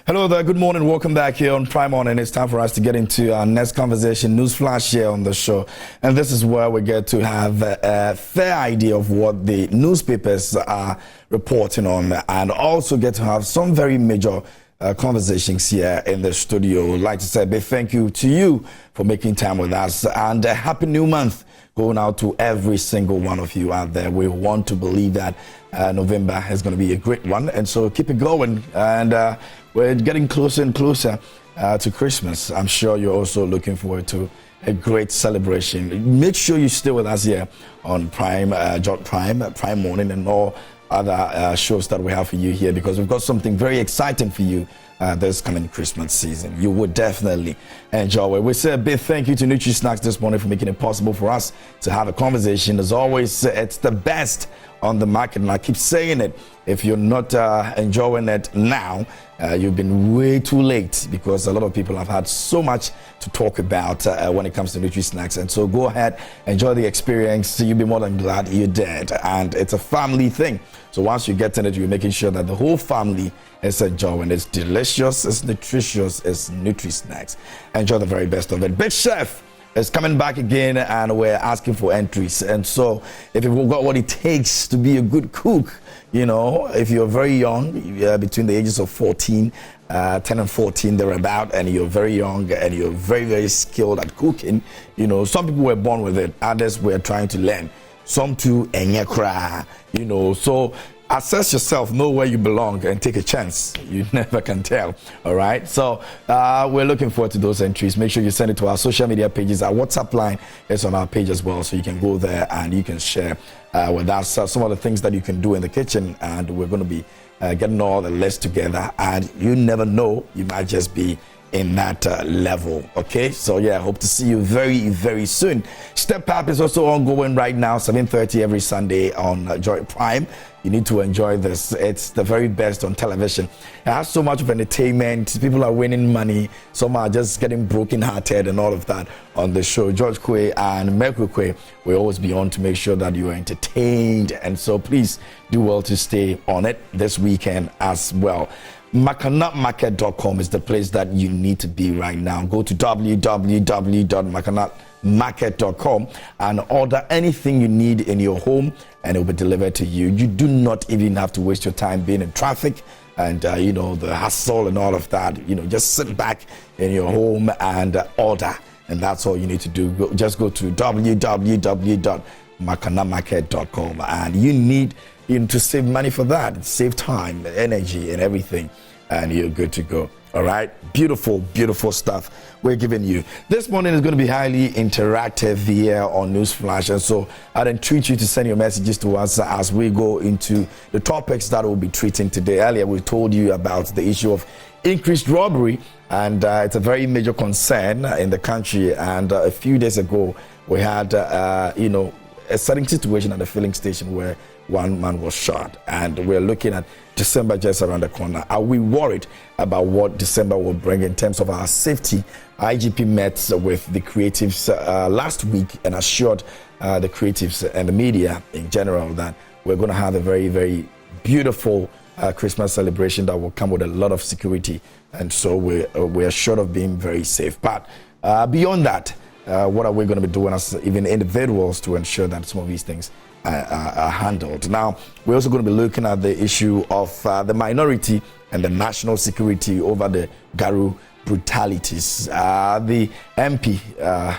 Hello there, good morning, welcome back here on Prime On, and it's time for us to get into our next conversation, news flash here on the show. And this is where we get to have a fair idea of what the newspapers are reporting on, and also get to have some very major conversations here in the studio. I'd like to say a big thank you to you for making time with us, and a happy new month going out to every single one of you out there. We want to believe that November is going to be a great one, and so keep it going. And we're getting closer and closer to Christmas. I'm sure you're also looking forward to a great celebration. Make sure you stay with us here on Prime Morning, and all other shows that we have for you here, because we've got something very exciting for you this coming Christmas season. You would definitely enjoy it. We say a big thank you to Nutri Snacks this morning for making it possible for us to have a conversation. As always, it's the best on the market, and I keep saying it. If you're not enjoying it now, you've been way too late, because a lot of people have had so much to talk about when it comes to Nutri Snacks. And so go ahead, enjoy the experience. You'll be more than glad you did. And it's a family thing. So once you get in it, you're making sure that the whole family is enjoying. It's delicious, it's nutritious, it's Nutri Snacks. Enjoy the very best of it. Big Chef is coming back again, and we're asking for entries. And so if you've got what it takes to be a good cook, you know, if you're very young, between the ages of 10 and 14 thereabout, and you're very young and you're very, very skilled at cooking, you know, some people were born with it, others were trying to learn. Some too, you know, so assess yourself, know where you belong, and take a chance. You never can tell. All right. So we're looking forward to those entries. Make sure you send it to our social media pages. Our WhatsApp line is on our page as well, so you can go there and you can share with us some of the things that you can do in the kitchen. And we're going to be getting all the list together. And you never know, you might just be in that level. Okay, so yeah, hope to see you very, very soon. Step Up is also ongoing right now, 7:30 every Sunday on Joy Prime. You need to enjoy this. It's the very best on television. It has so much of entertainment. People are winning money. Some are just getting broken-hearted and all of that on the show. George Kwe and Merkel Kwe will always be on to make sure that you are entertained. And so please do well to stay on it this weekend as well. Makanatmarket.com is the place that you need to be right now. Go to www.makanatmarket.com and order anything you need in your home, and it will be delivered to you. You do not even have to waste your time being in traffic and you know, the hassle and all of that. You know, just sit back in your home and order, and that's all you need to do. Just go to www.makanatmarket.com, and you need to save money for that, save time, energy, and everything, and you're good to go. All right, beautiful, beautiful stuff we're giving you. This morning is going to be highly interactive here on Newsflash, and so I'd entreat you to send your messages to us as we go into the topics that we'll be treating today. Earlier, we told you about the issue of increased robbery, and it's a very major concern in the country. And a few days ago, we had, you know, a certain situation at the filling station where one man was shot, and we're looking at December just around the corner. Are we worried about what December will bring in terms of our safety? IGP met with the creatives last week and assured the creatives and the media in general that we're going to have a very, very beautiful Christmas celebration that will come with a lot of security, and so we're sure of being very safe. But beyond that, what are we going to be doing as even individuals to ensure that some of these things are handled? Now, we're also going to be looking at the issue of the minority and the national security over the Garu brutalities. The MP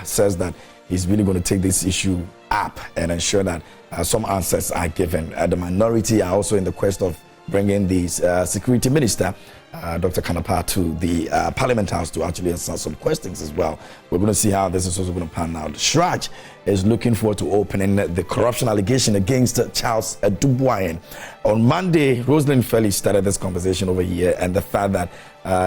says that he's really going to take this issue up and ensure that some answers are given. The minority are also in the quest of bringing the security minister, Dr. Kanapa, to the Parliament House to actually answer some questions as well. We're going to see how this is also going to pan out. CHRAJ is looking forward to opening the corruption allegation against Charles Adu Boahen. On Monday, Rosalind Felly started this conversation over here, and the fact that,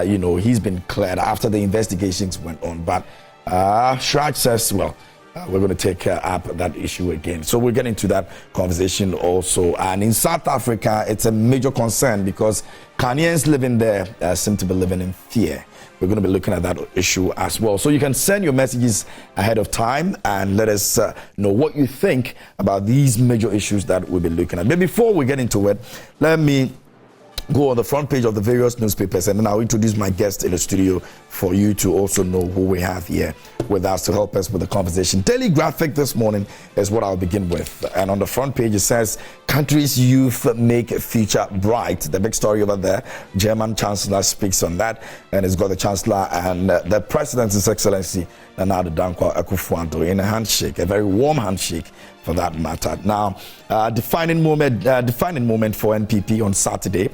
you know, he's been cleared after the investigations went on. But CHRAJ says, well, we're going to take up that issue again. So we'll get into that conversation also. And in South Africa, it's a major concern because Ghanaians living there seem to be living in fear. We're going to be looking at that issue as well. So you can send your messages ahead of time and let us know what you think about these major issues that we'll be looking at. But before we get into it, let me go on the front page of the various newspapers, and then I'll introduce my guest in the studio for you to also know who we have here with us to help us with the conversation. Daily Graphic this morning is what I'll begin with. And on the front page, it says, country's youth make future bright. The big story over there, German Chancellor speaks on that, and it's got the Chancellor and the President, His Excellency, Nana Addo Dankwa Akufo-Addo, in a handshake, a very warm handshake for that matter. Now, defining moment for NPP on Saturday.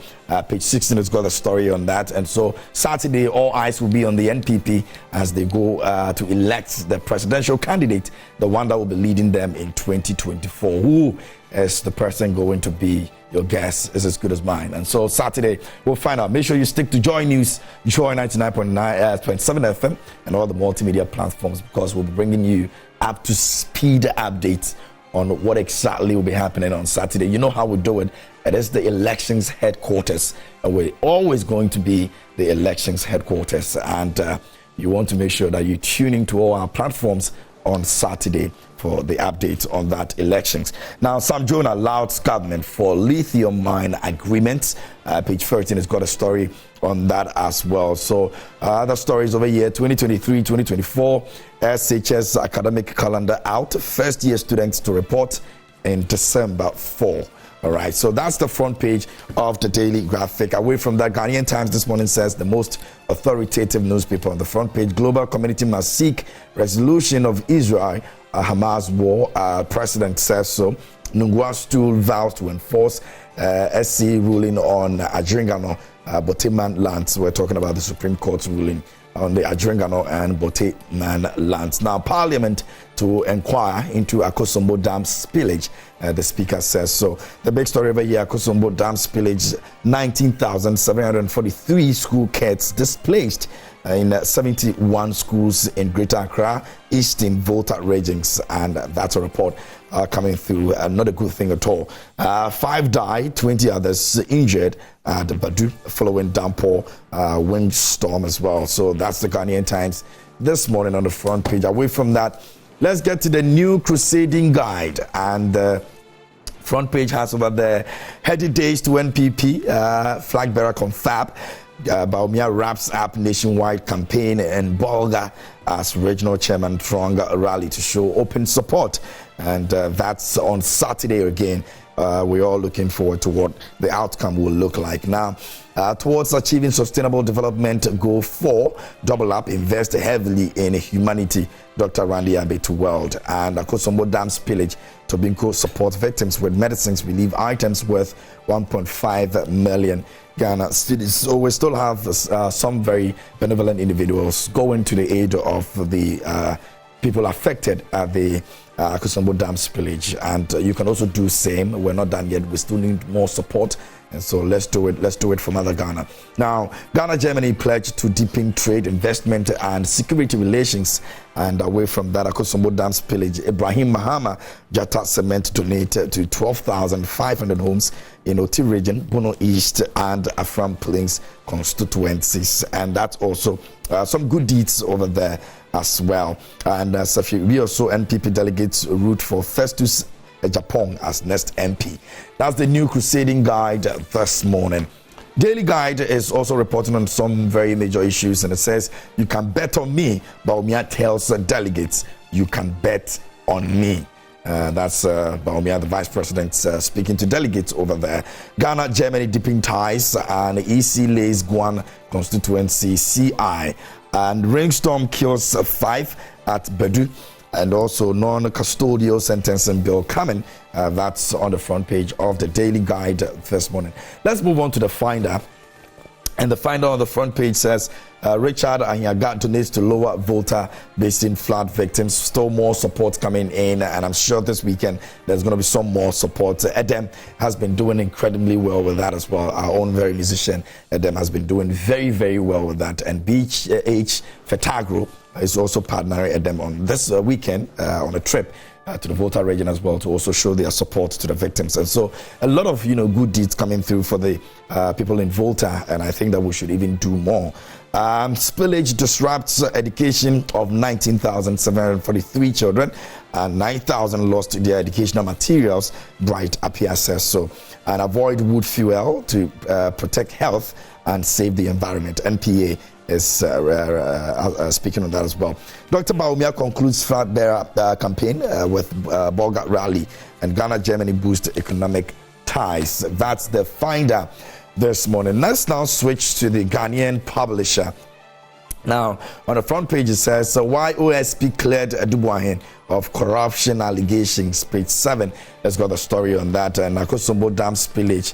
Page 16 has got a story on that. And so Saturday, all eyes will be on the NPP as they go to elect the presidential candidate, the one that will be leading them in 2024. Who is the person going to be? Your guess is as good as mine. And so Saturday, we'll find out. Make sure you stick to Joy News, Joy 99.7 FM, and all the multimedia platforms, because we'll be bringing you up to speed updates on what exactly will be happening on Saturday. You know how we do it. It is the elections headquarters. We're always going to be the elections headquarters. And you want to make sure that you're tuning to all our platforms on Saturday for the updates on that elections. Now, Sam Jonah allows government for lithium mine agreements. Page 13 has got a story on that as well. So other stories over here, 2023-2024, SHS academic calendar out. First year students to report in December 4. All right, so that's the front page of the Daily Graphic. Away from that, Ghanaian Times this morning says the most authoritative newspaper on the front page. Global community must seek resolution of Israel Hamas war. President says so. Nungua Stool vows to enforce SC ruling on Adjringano Boteman lands. We're talking about the Supreme Court's ruling on the Adjringano and Boteman lands. Now, Parliament to inquire into Akosombo Dam spillage. The Speaker says so. The big story over here, Akosombo Dam spillage, 19,743 school kids displaced in 71 schools in Greater Accra, Eastern Volta regions, and that's a report coming through. Not a good thing at all. 5 died, 20 others injured at Badu following downpour, windstorm as well. So that's the Ghanaian Times this morning on the front page. Away from that, let's get to the new crusading guide, and the front page has over there heady days to NPP, flag bearer confab. Bawumia wraps up nationwide campaign in Bolga as regional chairman Trong rally to show open support, and that's on Saturday again. We're all looking forward to what the outcome will look like. Now, towards achieving sustainable development, Goal 4, double up, invest heavily in humanity. Dr. Randy Abe to World, and Akosombo Dam spillage. Tobinco supports victims with medicines, relief items worth 1.5 million Ghana cedis. So we still have some very benevolent individuals going to the aid of the people affected at the Akosombo Dam spillage, and you can also do same. We're not done yet. We still need more support, and so let's do it. Let's do it for Mother Ghana. Now, Ghana-Germany pledged to deepen trade, investment, and security relations. And away from that, Akosombo Dam spillage, Ibrahim Mahama Jata Cement donated to 12,500 homes in Oti region, Bono East, and Afram Plains constituencies, and that's also some good deeds over there as well. And we also NPP delegates root for Festus Japan as next MP. That's the new crusading guide this morning. Daily Guide is also reporting on some very major issues, and it says, you can bet on me. Bawumia tells delegates, you can bet on me. That's Bawumia, the vice president, speaking to delegates over there. Ghana, Germany deepening ties, and EC lays Guan constituency CI. And rainstorm kills 5 at Bedu. And also non-custodial sentencing bill coming. That's on the front page of the Daily Guide this morning. Let's move on to the Finder. And the Finder on the front page says, Richard Anyaga donates to Lower Volta Basin flood victims. Still more support coming in, and I'm sure this weekend there's going to be some more support. Edem has been doing incredibly well with that as well. Our own very musician Edem has been doing very, very well with that. And BH Fetagro is also partnering Edem on this weekend on a trip to the Volta region as well, to also show their support to the victims. And so a lot of good deeds coming through for the people in Volta, and I think that we should even do more. Spillage disrupts education of 19,743 children. and 9,000 lost their educational materials, Bright appears says so. And avoid wood fuel to protect health and save the environment. NPA is speaking on that as well. Dr. Bawumia concludes flag bearer campaign with Bolga rally, and Ghana-Germany boost economic ties. That's the finder this morning. Let's now switch to the Ghanaian publisher. Now, on the front page it says, why OSP cleared Adu Boahen of corruption allegations, page 7. Let's got the story on that. And Akosombo Dam spillage,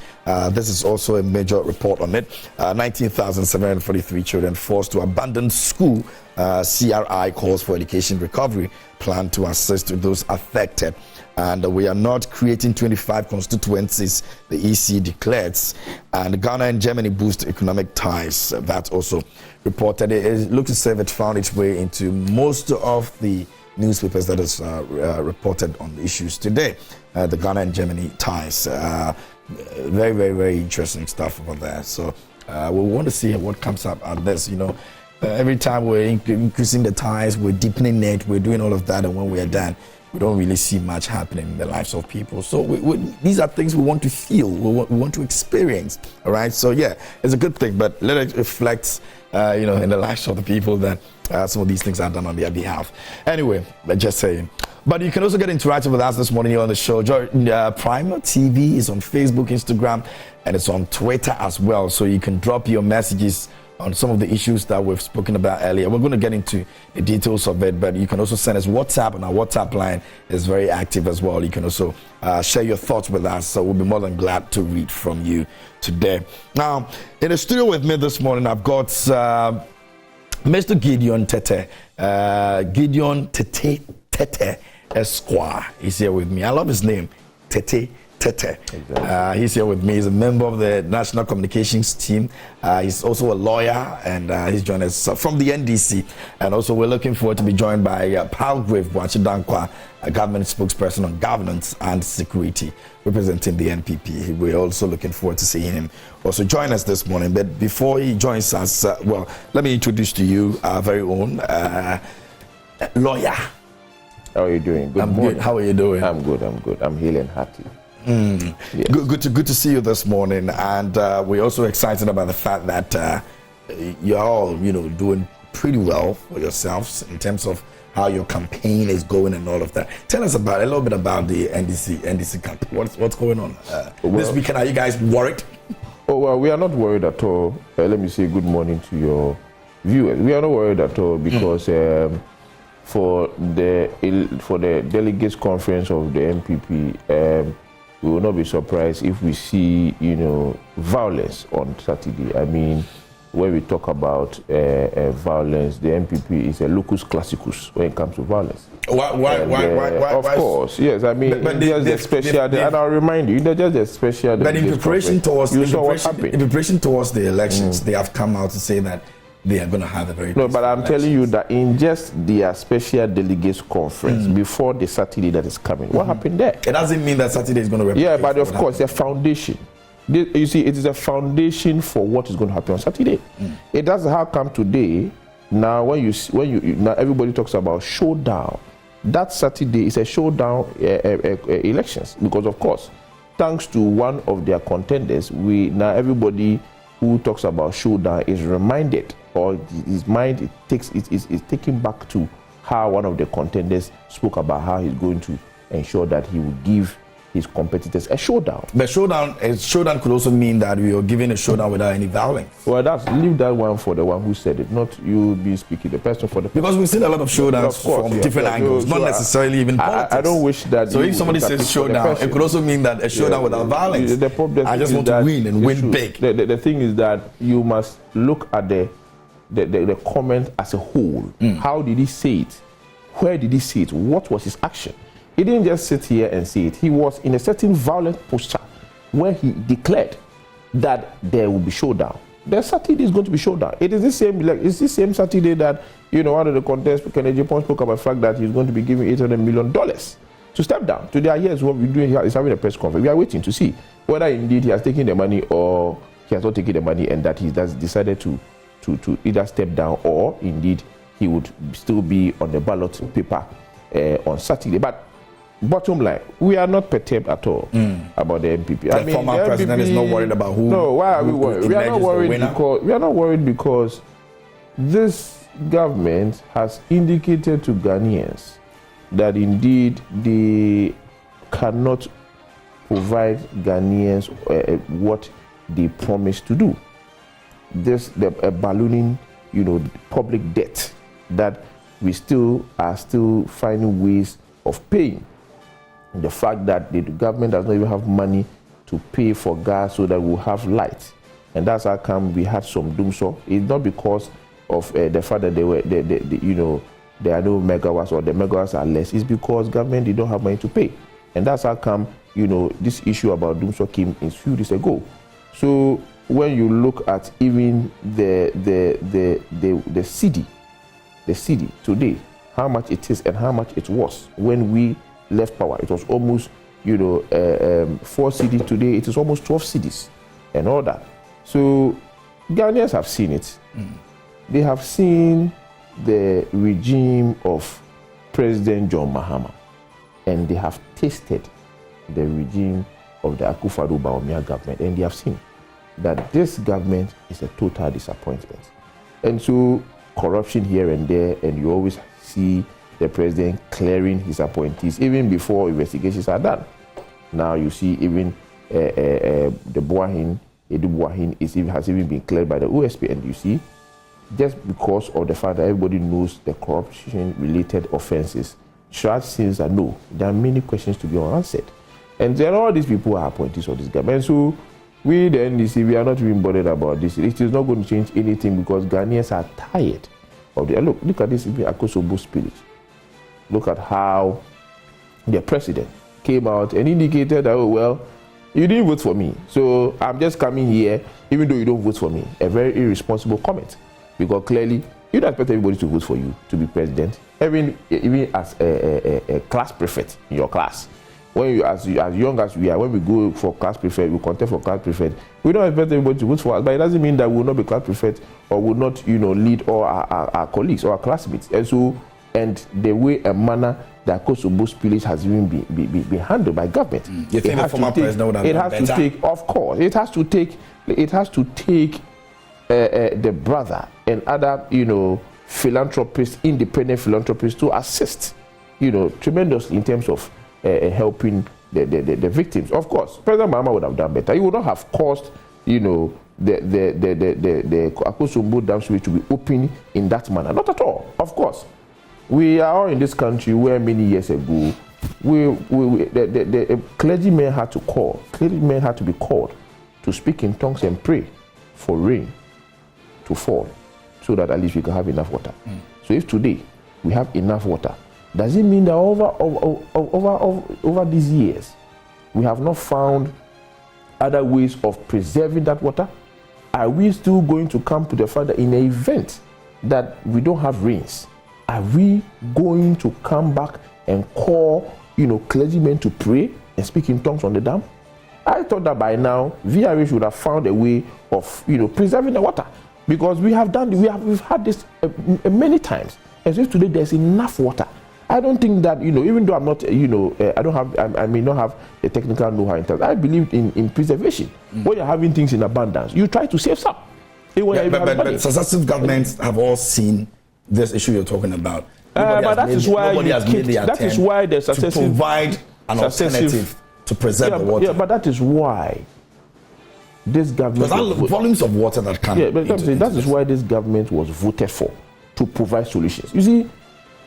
this is also a major report on it. 19,743 children forced to abandon school. CRI calls for education recovery plan to assist those affected. And we are not creating 25 constituencies, the EC declares. And Ghana and Germany boost economic ties. That's also reported. It looks as if it found its way into most of the newspapers that is reported on the issues today. The Ghana and Germany ties. Very, very, very interesting stuff over there. So we want to see what comes up out of this. You know, every time we're increasing the ties, we're deepening it, we're doing all of that, and when we are done, we don't really see much happening in the lives of people. So these are things we want to feel, we want to experience. All right. So yeah, it's a good thing, but let it reflect, in the lives of the people that some of these things are done on their behalf. Anyway, just saying. But you can also get interactive with us this morning here on the show. Prime TV is on Facebook, Instagram, and it's on Twitter as well. So you can drop your messages on some of the issues that we've spoken about earlier. We're going to get into the details of it, but you can also send us WhatsApp, and our WhatsApp line is very active as well. You can also share your thoughts with us, so we'll be more than glad to read from you today. Now, in the studio with me this morning, I've got Mr. Gideon Tete. Gideon Tete Esquire. He's here with me. I love his name, Tete. Exactly. He's here with me. He's a member of the National Communications team. He's also a lawyer, and he's joined us from the NDC. And also, we're looking forward to be joined by Palgrave Boachidankwa, a government spokesperson on governance and security, representing the NPP. We're also looking forward to seeing him also join us this morning. But before he joins us, let me introduce to you our very own lawyer. How are you doing? I'm good. How are you doing? I'm good. I'm healed and happy. Yes. Good to see you this morning, and we're also excited about the fact that you're all doing pretty well for yourselves in terms of how your campaign is going and all of that. Tell us a little bit about the NDC campaign. What's going on this weekend? Are you guys worried? Oh well, we are not worried at all. Let me say good morning to your viewers. We are not worried at all because for the delegates conference of the NPP. We will not be surprised if we see, violence on Saturday. I mean, when we talk about violence, the NPP is a locus classicus when it comes to violence. Why? Of course, yes. I mean, and I'll remind you, they're just a special. But in preparation towards the elections, they have come out to say that they are going to have a very but I'm telling you that in just their special delegates conference before the Saturday that is coming, what happened there? It doesn't mean that Saturday is going to replicate. Yeah, but of course, a foundation. You see, it is a foundation for what is going to happen on Saturday. It doesn't how come today. Now, when you now everybody talks about showdown. That Saturday is a showdown elections because, of course, thanks to one of their contenders, everybody who talks about showdown is reminded, or his mind is taken back to how one of the contenders spoke about how he's going to ensure that he will give his competitors a showdown. The showdown could also mean that we are giving a showdown without any violence. Well, leave that one for the one who said it, not you be speaking the person for the person. Because we've seen a lot of showdowns from different angles, not necessarily even politics. I don't wish that. So if somebody says showdown, it could also mean that a showdown without violence. The problem I just want to win and win big. The thing is that you must look at the comment as a whole. How did he say it? Where did he say it? What was his action? He didn't just sit here and say it. He was in a certain violent posture where he declared that there will be showdown. The Saturday is going to be showdown. It is the same. It's the same Saturday that one of the contestants, Kennedy Japan, spoke about the fact that he's going to be giving $800 million to step down. Today, I hear what we're doing here is having a press conference. We are waiting to see whether indeed he has taken the money or he has not taken the money, and that he has decided to either step down or indeed he would still be on the ballot paper on Saturday. But bottom line, we are not perturbed at all about the MPP. The former president is not worried about who. No, why are we worried? We are not worried because this government has indicated to Ghanaians that indeed they cannot provide Ghanaians what they promised to do. This ballooning, public debt that we are still finding ways of paying. The fact that the government does not even have money to pay for gas so that we'll have light, and that's how come we had some doomsday. It's not because of the fact that there are no megawatts or the megawatts are less. It's because government did not have money to pay, and that's how come this issue about doomsday came in few days ago. So when you look at even the city today, how much it is and how much it was when we left power, it was almost 4 cities. Today it is almost 12 cities and all that. So Ghanaians have seen it. They have seen the regime of President John Mahama, and they have tasted the regime of the Adu Boahen government, and they have seen that this government is a total disappointment. And so corruption here and there, and you always see the president clearing his appointees even before investigations are done. Now you see even the Boahen, Adu Boahen has even been cleared by the OSP, and you see, just because of the fact that everybody knows the corruption-related offenses, CHRAJ says that no, there are many questions to be unanswered. And then all these people are appointees of this government. So we, the NDC, we are not even bothered about this. It is not going to change anything because Ghanaians are tired of the... Look at this Akosobo spirit. Look at how the president came out and indicated that, oh, well, you didn't vote for me, so I'm just coming here even though you don't vote for me. A very irresponsible comment, because clearly you don't expect everybody to vote for you to be president, even as a class prefect in your class. When you as young as we are, when we go for class prefect, we contest for class prefect, we don't expect everybody to vote for us, but it doesn't mean that we will not be class prefect or will not lead all our colleagues or our classmates. And so, and the way and manner that Kosovo spillage has even been handled by government. You think the former president would have done better? To take, of course, it has to take the brother and other philanthropists, independent philanthropists, to assist tremendously in terms of helping the victims. Of course, President Mahama would have done better. He would not have caused the Akosombo dam switch to be open in that manner. Not at all. Of course, we are all in this country where many years ago the clergymen had to be called to speak in tongues and pray for rain to fall, so that at least we can have enough water. So if today we have enough water, does it mean that over these years we have not found other ways of preserving that water? Are we still going to come to the fact that in the event that we don't have rains, are we going to come back and call clergymen to pray and speak in tongues on the dam? I thought that by now VRH would have found a way of preserving the water, because we've had this many times. And so if today there's enough water, I don't think that even though I'm not I may not have the technical know-how in terms, I believe in preservation. When you're having things in abundance, you try to save some. But successive governments have all seen this issue you're talking about. But that is why the successive to provide an alternative to preserve the water. Yeah, but that is why this government... Because volumes of water that come... Yeah, but that is why this government was voted for, to provide solutions. You see,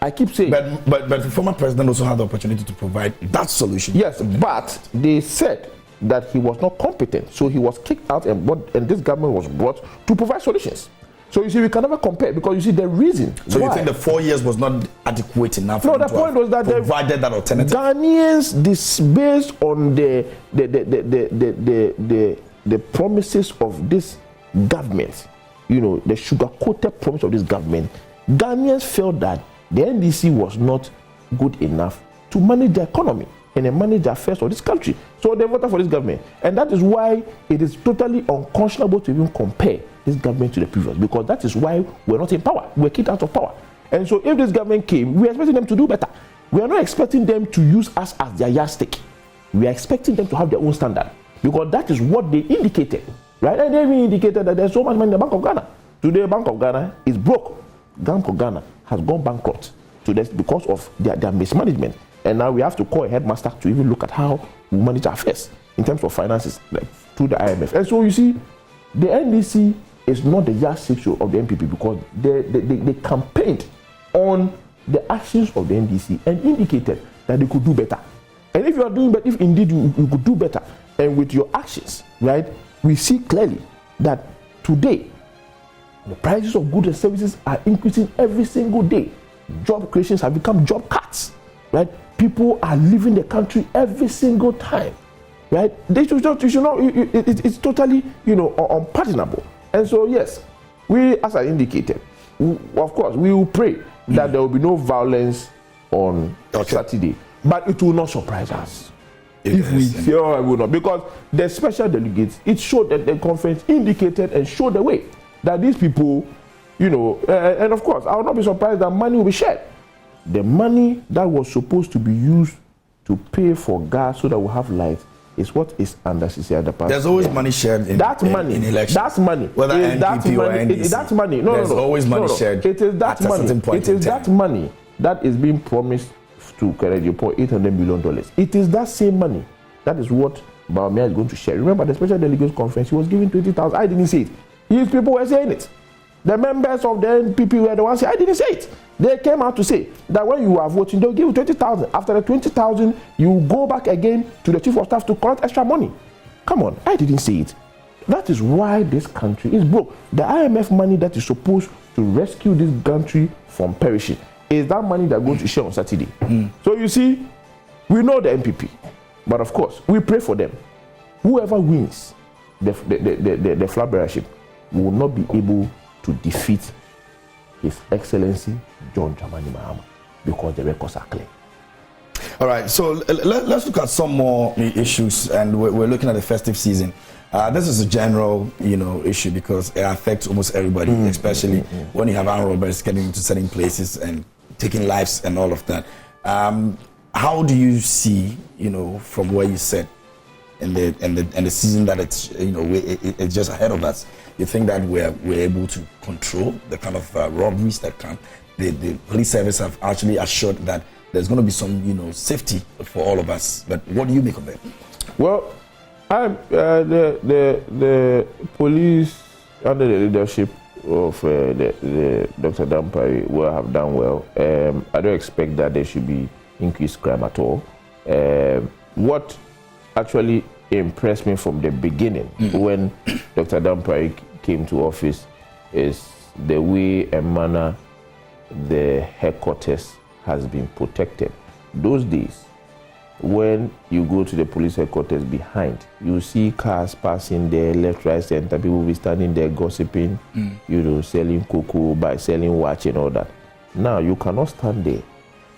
I keep saying... But the former president also had the opportunity to provide that solution. Yes, but they said that he was not competent, so he was kicked out, and this government was brought to provide solutions. So you see, we can never compare, because you see the reason. So you think the 4 years was not adequate enough? No, the point was that they provided that alternative. Ghanaians, based on the promises of this government, the sugar-coated promise of this government, Ghanaians felt that the NDC was not good enough to manage the economy and manage the affairs of this country. So they voted for this government. And that is why it is totally unconscionable to even compare this government to the previous, because that is why we're not in power. We're kicked out of power. And so if this government came, we expected them to do better. We are not expecting them to use us as their yardstick. We are expecting them to have their own standard, because that is what they indicated, right? And they even indicated that there's so much money in the Bank of Ghana. Today, Bank of Ghana is broke. Bank of Ghana has gone bankrupt because of their mismanagement. And now we have to call a headmaster to even look at how we manage our affairs in terms of finances, like through the IMF. And so you see, the NDC is not the yardstick of the NPP, because they campaigned on the actions of the NDC and indicated that they could do better. And if you are doing better, if indeed you could do better, and with your actions, right, we see clearly that today the prices of goods and services are increasing every single day. Job creations have become job cuts, right? People are leaving the country every single time, right? It's totally, unpardonable. And so, yes, we, as I indicated, of course, we will pray that there will be no violence on Saturday, but it will not surprise us. If we feel it will not, because the special delegates, it showed that the conference indicated and showed the way that these people, and of course, I will not be surprised that money will be shared. The money that was supposed to be used to pay for gas so that we have light is what is under CCI Department. There's always money shared in elections. That's money. Whether NPP or NDC. That's money. There's always money shared. It is that money. It is that money that is being promised to CHRAJ for $800 million. It is that same money. That is what Baumia is going to share. Remember the special delegates conference, he was giving 20,000. I didn't say it. His people were saying it. The members of the NPP were the ones saying, I didn't say it. They came out to say that when you are voting, they'll give you 20,000. After the 20,000, you go back again to the chief of staff to collect extra money. Come on, I didn't say it. That is why this country is broke. The IMF money that is supposed to rescue this country from perishing is that money that goes to share on Saturday. So you see, we know the NPP, but of course, we pray for them. Whoever wins the flag bearership will not be able to defeat His Excellency John Dramani Mahama, because the records are clear. All right, so let's look at some more issues, and we're looking at the festive season. This is a general, issue, because it affects almost everybody, especially when you have armed robbers getting into certain places and taking lives and all of that. How do you see, from where you sit in the season that it's just ahead of us? You think that we're able to control the kind of robberies that come? The police service have actually assured that there's going to be some, safety for all of us. But what do you make of that? Well, the police under the leadership of the Dr. Dampari will have done well. I don't expect that there should be increased crime at all. What actually impressed me from the beginning when Dr. Dampari came to office is the way and manner the headquarters has been protected. Those days, when you go to the police headquarters behind, you see cars passing there, left, right, center, people will be standing there gossiping, selling cocoa, selling watch and all that. Now, you cannot stand there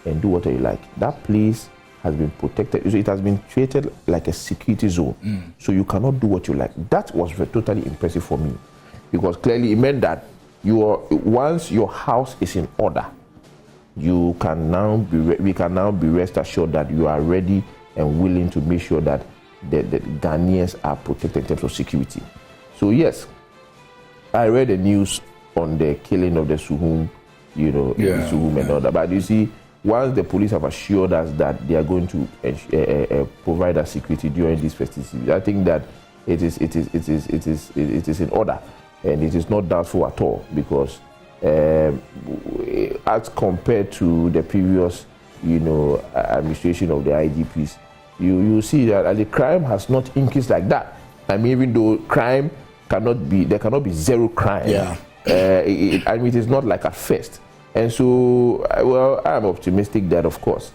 and do whatever you like. That place has been protected. It has been treated like a security zone. So you cannot do what you like. That was totally impressive for me, because clearly it meant that once your house is in order, we can now be rest assured that you are ready and willing to make sure that the Ghanaians are protected in terms of security. So yes, I read the news on the killing of the Suhum, Suhum and all that. But you see, once the police have assured us that they are going to provide us security during this festive season, I think that it is in order, and it is not doubtful at all, because as compared to the previous, administration of the IGPs, you see that the crime has not increased like that. I mean, even though crime there cannot be zero crime. Yeah. It is not like at first. And so, I'm optimistic that, of course,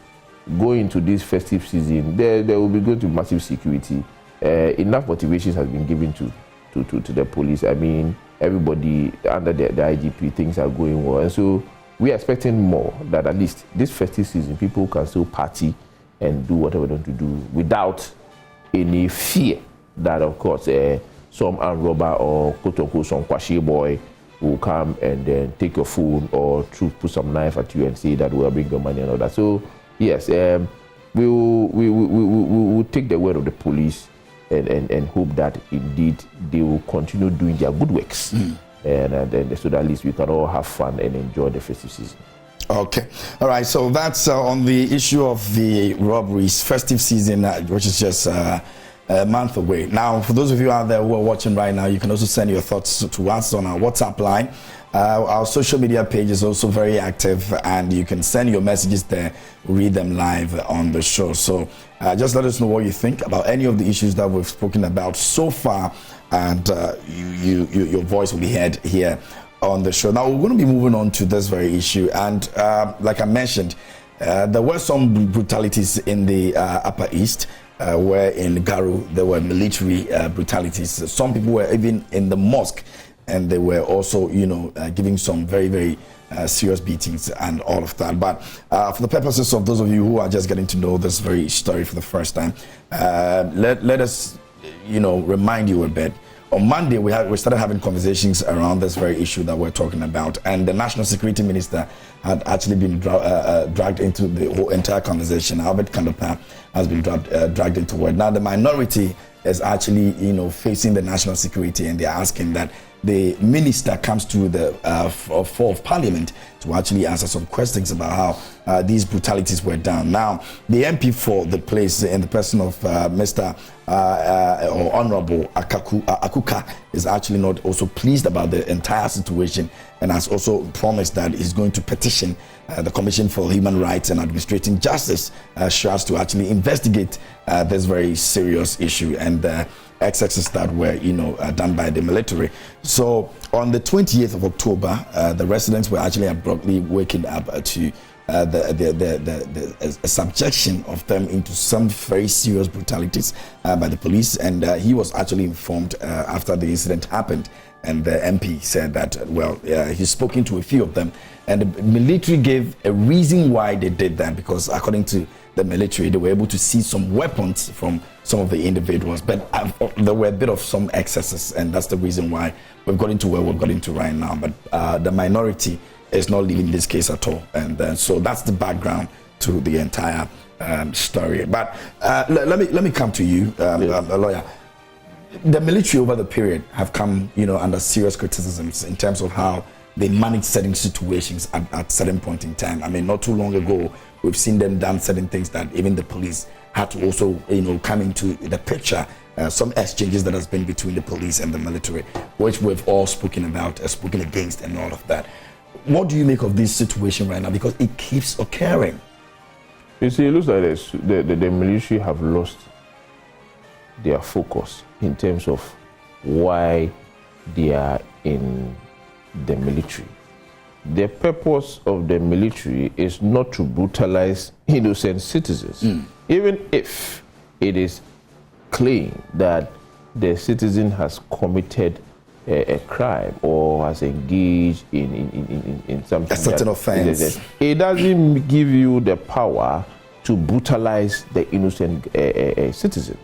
going into this festive season, there will be going to be massive security. Enough motivations has been given to the police. I mean, everybody under the IGP, things are going well. And so we are expecting more, that at least this festive season, people can still party and do whatever they want to do without any fear that, of course, some armed robber or quote-unquote some kwashi boy will come and then take your phone or put some knife at you and say that we'll bring your money and all that. So Yes, we will take the word of the police and hope that indeed they will continue doing their good works, and so that at least we can all have fun and enjoy the festive season. Okay, all right. So that's on the issue of the robberies, festive season, which is just a month away. Now, for those of you out there who are watching right now, you can also send your thoughts to us on our WhatsApp line. Our social media page is also very active, and you can send your messages there, read them live on the show. So just let us know what you think about any of the issues that we've spoken about so far, and your voice will be heard here on the show. Now, we're going to be moving on to this very issue, and like I mentioned, there were some brutalities in the Upper East, where in Garu there were military brutalities. Some people were even in the mosque, and they were also, giving some very, very serious beatings and all of that. But for the purposes of those of you who are just getting to know this very story for the first time, let us, remind you a bit. On Monday, we started having conversations around this very issue that we're talking about, and the National Security Minister had actually been dragged into the whole entire conversation. Albert Kandapa has been dragged into it. Now, the minority is actually, facing the national security, and they're asking that the minister comes to the floor of Parliament to actually answer some questions about how these brutalities were done. Now, the MP for the place, in the person of Mr. or Honorable Akuka, is actually not also pleased about the entire situation, and has also promised that he's going to petition the Commission for Human Rights and Administrative Justice, CHRAJ, to actually investigate this very serious issue and excesses that were, done by the military. So on the 28th of October, the residents were actually abruptly waking up to the subjection of them into some very serious brutalities by the police, and he was actually informed after the incident happened. And the MP said that, he's spoken to a few of them, and the military gave a reason why they did that, because according to the military, they were able to see some weapons from some of the individuals, but there were a bit of some excesses, and that's the reason why we've got into where we've got into right now. But the minority is not leaving this case at all, and so that's the background to the entire story. But let me come to you, a lawyer. The military over the period have come, under serious criticisms in terms of how they manage certain situations at certain point in time. I mean, not too long ago, we've seen them done certain things that even the police had to also, come into the picture. Some exchanges that has been between the police and the military, which we've all spoken about, spoken against, and all of that. What do you make of this situation right now? Because it keeps occurring. You see, it looks like this. The military have lost their focus in terms of why they are in the military. The purpose of the military is not to brutalize innocent citizens, even if it is claimed that the citizen has committed a crime or has engaged in something, a certain offense. It doesn't give you the power to brutalize the innocent citizen.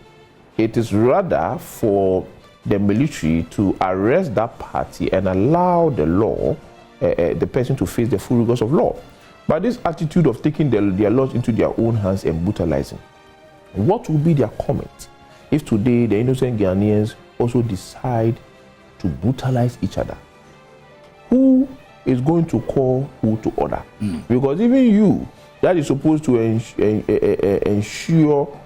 It is rather for the military to arrest that party and allow the law, the person to face the full rigors of law. But this attitude of taking their laws into their own hands and brutalizing, what will be their comment if today the innocent Ghanaians also decide to brutalize each other? Who is going to call who to order? Because even you, that is supposed to ensure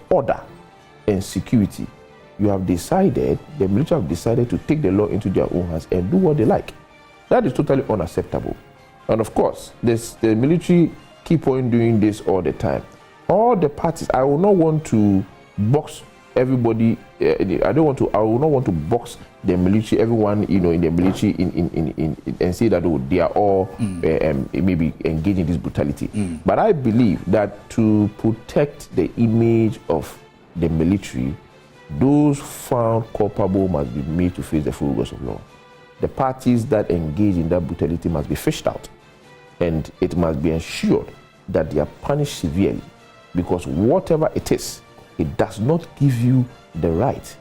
order and security, you have decided, the military have decided to take the law into their own hands and do what they like. That is totally unacceptable. And of course, the military keep on doing this all the time. All the parties, I will not want to box everybody. I will not want to box the military, everyone, in the military, and say that they are all maybe engaged in this brutality. But I believe that to protect the image of the military, those found culpable must be made to face the full rigors of law. The parties that engage in that brutality must be fished out, and it must be ensured that they are punished severely, because whatever it is, it does not give you the right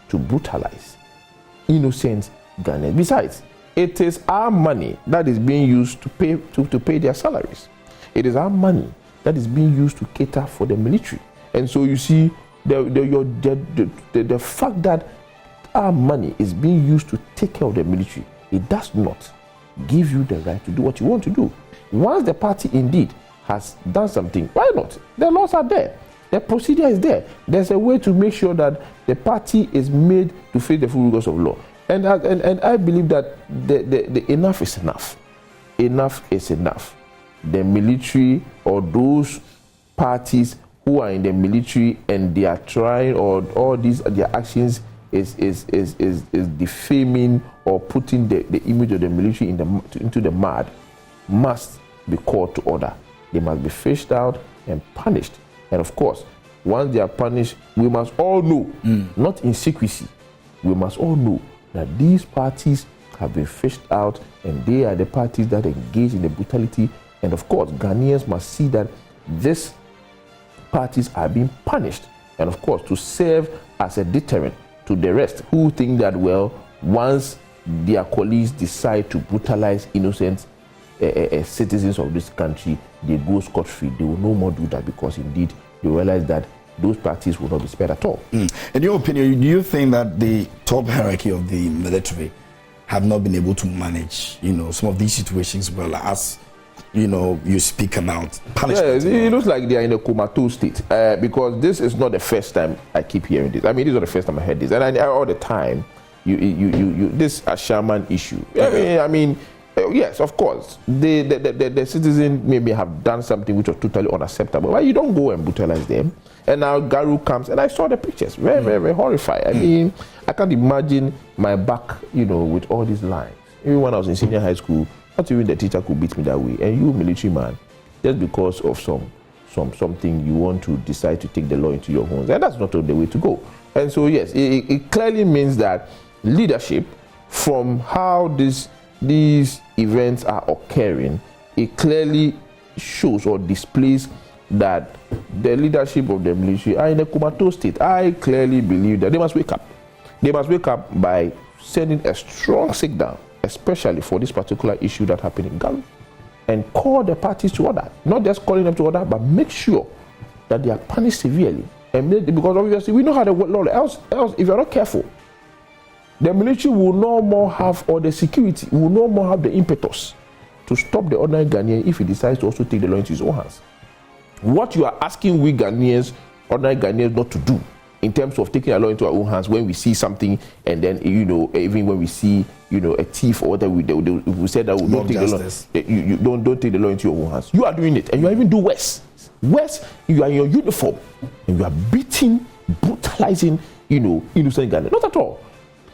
to brutalize innocent Ghanaians. Besides, it is our money that is being used to pay their salaries. It is our money that is being used to cater for the military. And so you see, the fact that our money is being used to take care of the military, it does not give you the right to do what you want to do. Once the party indeed has done something, why not? The laws are there. The procedure is there. There's a way to make sure that the party is made to face the full rigors of law. And I believe that the enough is enough. Enough is enough. The military or those parties who are in the military and they are trying, or all these their actions is defaming or putting the image of the military into the mud, must be called to order. They must be fished out and punished. And of course, once they are punished, we must all know, not in secrecy, we must all know that these parties have been fished out and they are the parties that engage in the brutality. And of course, Ghanaians must see that these parties are being punished. And of course, to serve as a deterrent to the rest who think that, well, once their colleagues decide to brutalize innocent citizens of this country, they go scot-free. They will no more do that, because indeed they realize that those parties will not be spared at all. In your opinion, do you think that the top hierarchy of the military have not been able to manage, some of these situations well, as you speak about punishment? Yeah, it looks like they are in a comatose state, because this is not the first time I keep hearing this. I mean, this is not the first time I heard this, and I all the time you this Ashaman issue. I mean, yes, of course, the citizen maybe have done something which was totally unacceptable, but you don't go and brutalize them. And now Garu comes, and I saw the pictures, very, very horrified. I mean, I can't imagine my back, with all these lines. Even when I was in senior high school, not even the teacher could beat me that way. And you, military man, just because of something, you want to decide to take the law into your hands, and that's not the way to go. And so, yes, it clearly means that leadership, from how these events are occurring, it clearly shows or displays that the leadership of the military are in a comatose state. I clearly believe that they must wake up. They must wake up by sending a strong signal, especially for this particular issue that happened in Ghana, and call the parties to order. Not just calling them to order, but make sure that they are punished severely. And because obviously we know how the law, else if you're not careful, the military will no more have, or the security will no more have the impetus to stop the ordinary Ghanaian if he decides to also take the law into his own hands. What you are asking we Ghanaians, ordinary Ghanaians, not to do in terms of taking the law into our own hands when we see something, and then even when we see a thief or whatever, we said that we don't take the law. You don't take the law into your own hands. You are doing it, and you are even do worse. Worse, you are in your uniform and you are beating, brutalizing, innocent Ghanaians. Not at all.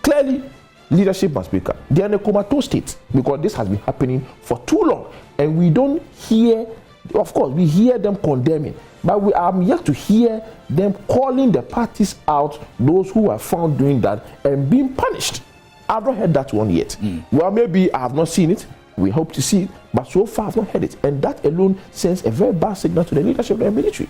Clearly, leadership must wake up. They are in a comatose state because this has been happening for too long, and we don't hear. Of course, we hear them condemning, but we are yet to hear them calling the parties out, those who are found doing that, and being punished. I've not heard that one yet. Well, maybe I have not seen it. We hope to see it, but so far I've not heard it. And that alone sends a very bad signal to the leadership of the military.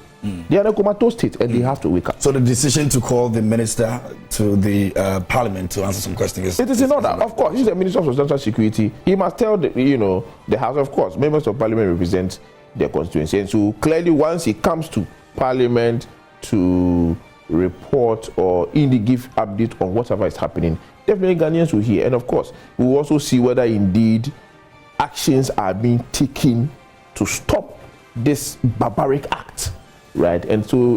They are in a comatose state, and they have to wake up. So the decision to call the minister to the parliament to answer some questions is in order. Of course, he's the Minister of Substantial Security. He must tell the House. Of course, members of parliament represent their constituency, and so clearly, once he comes to parliament to report or give update on whatever is happening, definitely Ghanaians will hear. And of course, we will also see whether indeed actions are being taken to stop this barbaric act, right? And so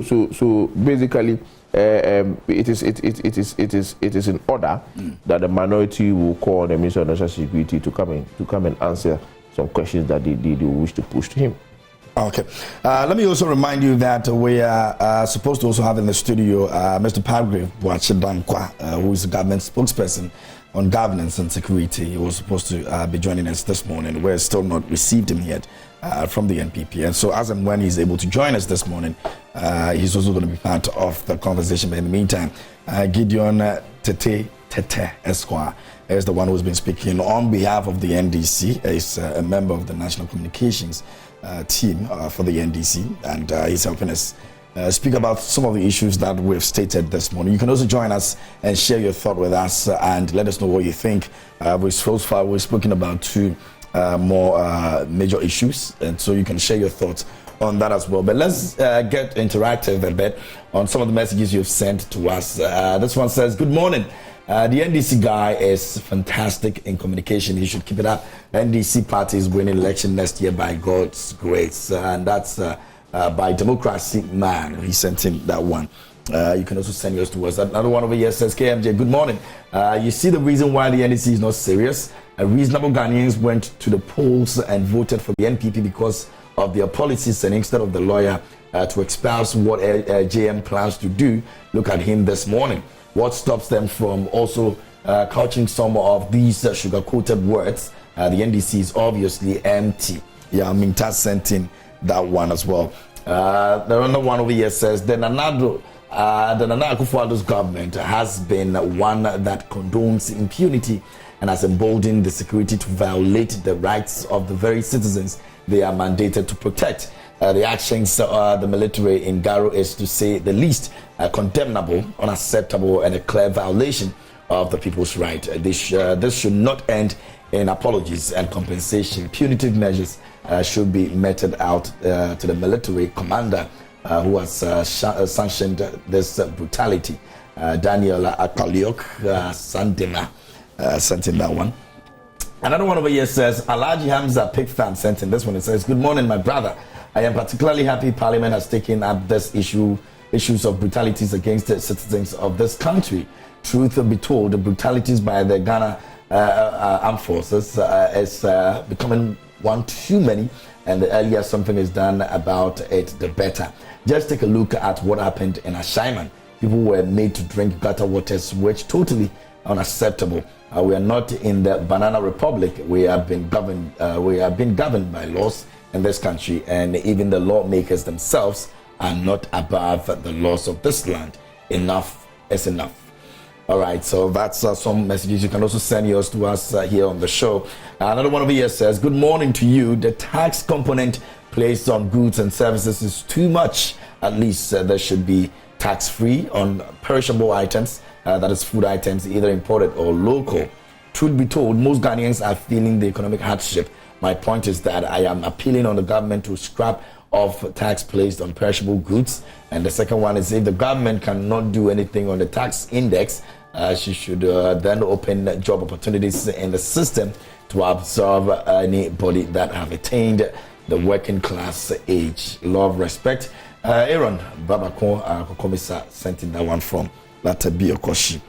basically, it is in order that the minority will call the Minister of National Security to come and answer some questions that they wish to push to him. Okay. Let me also remind you that we are supposed to also have in the studio Mr. Padre Boachen, who is the government spokesperson on governance and security. He was supposed to be joining us this morning. We're still not received him yet from the NPP. And so as and when he's able to join us this morning, he's also going to be part of the conversation. But in the meantime, Gideon Tete Esquire is the one who's been speaking on behalf of the NDC. He's a member of the National Communications team for the NDC, and he's helping us speak about some of the issues that we've stated this morning. You can also join us and share your thought with us and let us know what you think. So far, we've spoken about two more major issues, and so you can share your thoughts on that as well. But let's get interactive a bit on some of the messages you've sent to us. This one says, good morning. The NDC guy is fantastic in communication. He should keep it up. NDC party is winning election next year by God's grace. And that's by Democracy Man. He sent him that one. You can also send yours to us. Another one over here says, KMJ, good morning. You see the reason why the NDC is not serious? Reasonable Ghanaians went to the polls and voted for the NPP because of their policies, and instead of the lawyer to espouse what JM plans to do, look at him this morning. What stops them from also couching some of these sugar-coated words? The NDC is obviously empty. Yeah, I mean, Taz sent in that one as well. The other one over here says, the Nana Akufo-Addo's government has been one that condones impunity and has emboldened the security to violate the rights of the very citizens they are mandated to protect. The actions the military in Garo is, to say the least, condemnable, unacceptable, and a clear violation of the people's right. This should not end in apologies and compensation. Punitive measures should be meted out to the military commander who has sanctioned this brutality. Daniel Akaliok Sandema sent in that one. Another one over here says, Alaji Hamza Pig Fan sent in this one. It says, good morning, my brother. I am particularly happy Parliament has taken up this issues of brutalities against the citizens of this country. Truth be told, the brutalities by the Ghana armed forces is becoming one too many, and the earlier something is done about it, the better. Just take a look at what happened in Ashaiman. People were made to drink gutter waters, which totally unacceptable. We are not in the banana republic. We have been governed. We have been governed by laws in this country, and even the lawmakers themselves are not above the laws of this land. Enough is enough. All right, so that's some messages. You can also send yours to us here on the show. Another one over here says, good morning to you. The tax component placed on goods and services is too much. At least there should be tax-free on perishable items, that is food items, either imported or local. Truth be told, most Ghanaians are feeling the economic hardship. My point is that I am appealing on the government to scrap off tax placed on perishable goods. And the second one is, if the government cannot do anything on the tax index, she should then open job opportunities in the system to absorb anybody that have attained the working class age. Love, respect. Aaron Babako Kokomisa sent in that one from Latabi Okoshi.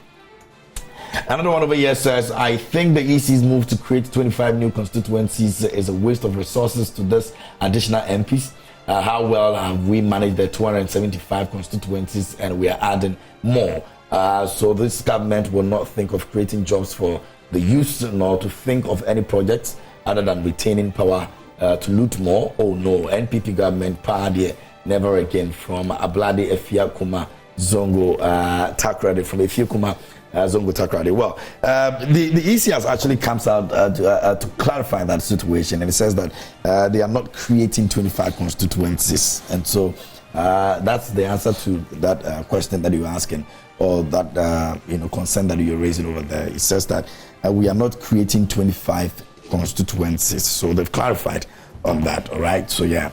Another one over here says, I think the EC's move to create 25 new constituencies is a waste of resources to this additional MPs. How well have we managed the 275 constituencies, and we are adding more? So this government will not think of creating jobs for the youth, nor to think of any projects other than retaining power to loot more. Oh no, NPP government, power never again. From Ablade Efiakuma Zongo Takrade, from Efiakuma Zongo Takrade. Well, the EC has actually comes out to clarify that situation, and it says that they are not creating 25 constituencies, and so that's the answer to that question that you're asking, or that concern that you're raising over there. It says that we are not creating 25 constituencies, so they've clarified on that. All right, so yeah.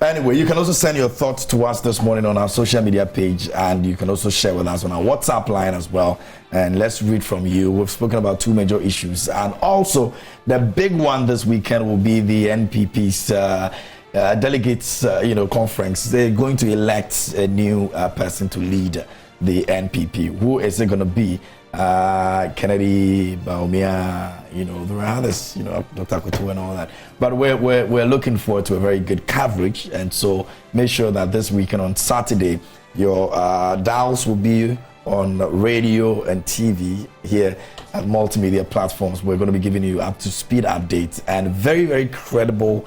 Anyway, you can also send your thoughts to us this morning on our social media page, and you can also share with us on our WhatsApp line as well. And let's read from you. We've spoken about two major issues, and also the big one this weekend will be the NPP's delegates, conference. They're going to elect a new person to lead the NPP. Who is it going to be? Kennedy, Baumia, there are others, Dr. Kutu and all that. But we're looking forward to a very good coverage, and so make sure that this weekend on Saturday, your dials will be on radio and TV here at multimedia platforms. We're going to be giving you up to speed updates and very, very credible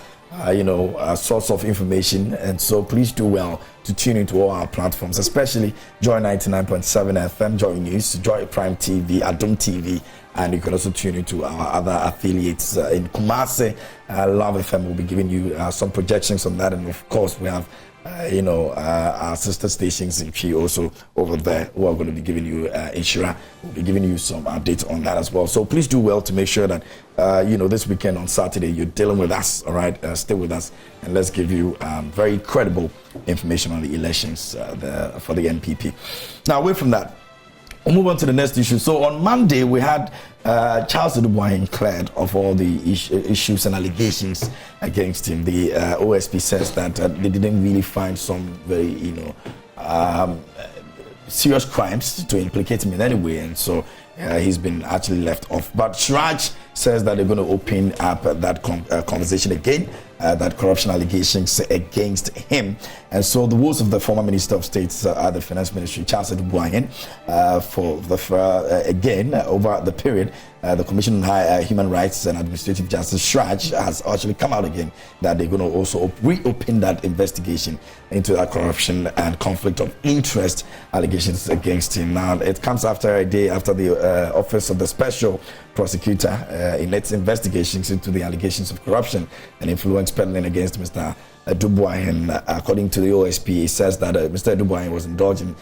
source of information, and so please do well to tune into all our platforms, especially Joy 99.7 FM, Joy News, Joy Prime TV, Adom TV, and you can also tune into our other affiliates in Kumasi. Love FM will be giving you some projections on that, and of course we have our sister stations in Chi also over there who are going to be giving you Inshira. We'll be giving you some updates on that as well. So please do well to make sure that, this weekend on Saturday, you're dealing with us, all right? Stay with us, and let's give you very credible information on the elections for the NPP. Now, away from that, we'll move on to the next issue. So on Monday, we had Charles Adu Boahen cleared of all the issues and allegations against him. The OSP says that they didn't really find some very, serious crimes to implicate him in any way, and so he's been actually left off. But CHRAJ says that they're going to open up that conversation again, that corruption allegations against him. And so the words of the former Minister of State at the Finance Ministry, Charles Adu Boahen, again, over the period, the Commission on High Human Rights and Administrative Justice, CHRAJ, has actually come out again that they're going to also reopen that investigation into that corruption and conflict of interest allegations against him. Now, it comes after a day after the Office of the Special Prosecutor in its investigations into the allegations of corruption and influence peddling against Mr. Adu Boahen. According to the OSP, it says that Mr. Adu Boahen was indulging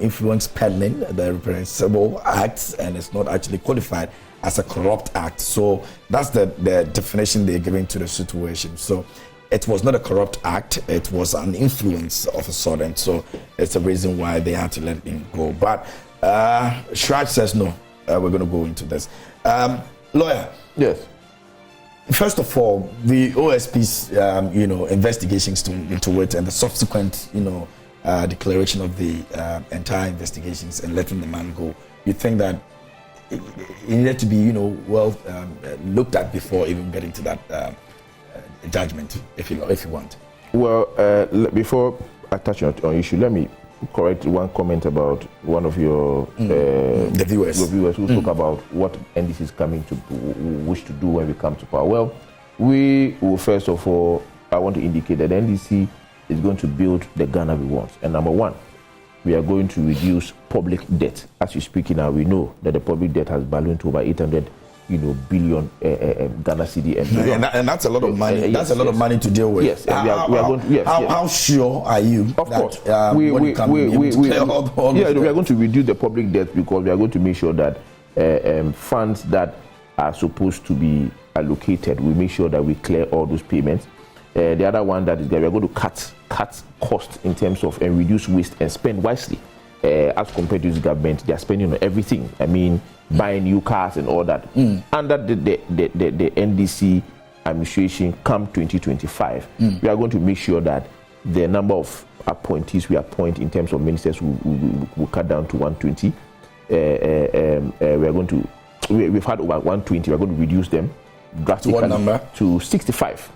influence peddling, the reprehensible acts, and it's not actually qualified as a corrupt act. So that's the definition they're giving to the situation. So it was not a corrupt act, it was an influence of a sort, and so it's the reason why they had to let him go. But CHRAJ says no, we're going to go into this. Lawyer. Yes. First of all, the OSP's investigations into it and the subsequent declaration of the entire investigations and letting the man go. You think that it needed to be looked at before even getting to that judgment, if you want? Well, before I touch on issue, let me correct one comment about one of your the viewers who spoke about what NDC is coming to wish to do when we come to power. Well, we will first of all, I want to indicate that NDC is going to build the Ghana we want. And number one, we are going to reduce public debt. As you speak now, we know that the public debt has ballooned to over 800 billion Ghana cedi, and that's a lot of money. That's a lot of money to deal with. Yes, how sure are you? Of course, we are going to reduce the public debt because we are going to make sure that funds that are supposed to be allocated, we make sure that we clear all those payments. The other one that is that we are going to cut costs in terms of and reduce waste and spend wisely. As compared to this government, they are spending on everything. I mean, buying new cars and all that. Under the NDC administration, come 2025, we are going to make sure that the number of appointees we appoint in terms of ministers will cut down to 120. We've had over 120. We're going to reduce them drastically. To what number? To 65.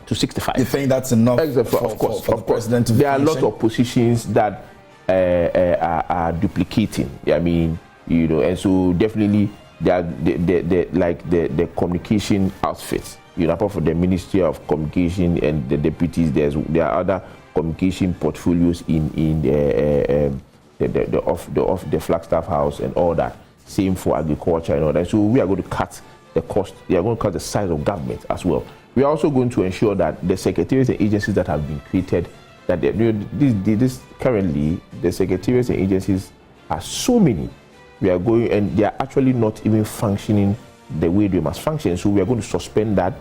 To 65. You think that's enough? Of course. The president to there are a lot of positions that are duplicating. I mean, and so definitely the communication outfits. Apart from the Ministry of Communication and the deputies, there are other communication portfolios in the Flagstaff House and all that. Same for agriculture and all that. So we are going to cut the cost. We are going to cut the size of government as well. We are also going to ensure that the secretariats and agencies that have been created, that currently the secretariats and agencies are so many. We are going, and they are actually not even functioning the way they must function. So we are going to suspend that.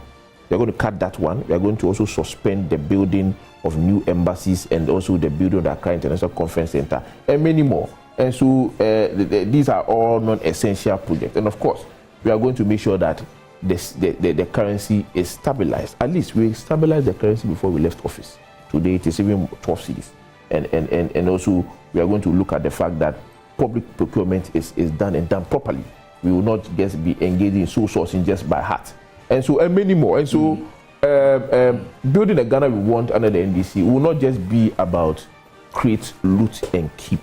We are going to cut that one. We are going to also suspend the building of new embassies and also the building of the Accra International Conference Center and many more. And so these are all non-essential projects. And of course, we are going to make sure that the currency is stabilized. At least we stabilized the currency before we left office. Today it is even 12 cities. And also we are going to look at the fact that public procurement is done and done properly. We will not just be engaging in sole sourcing just by heart. And so and many more. And so building the Ghana we want under the NDC will not just be about create, loot and keep.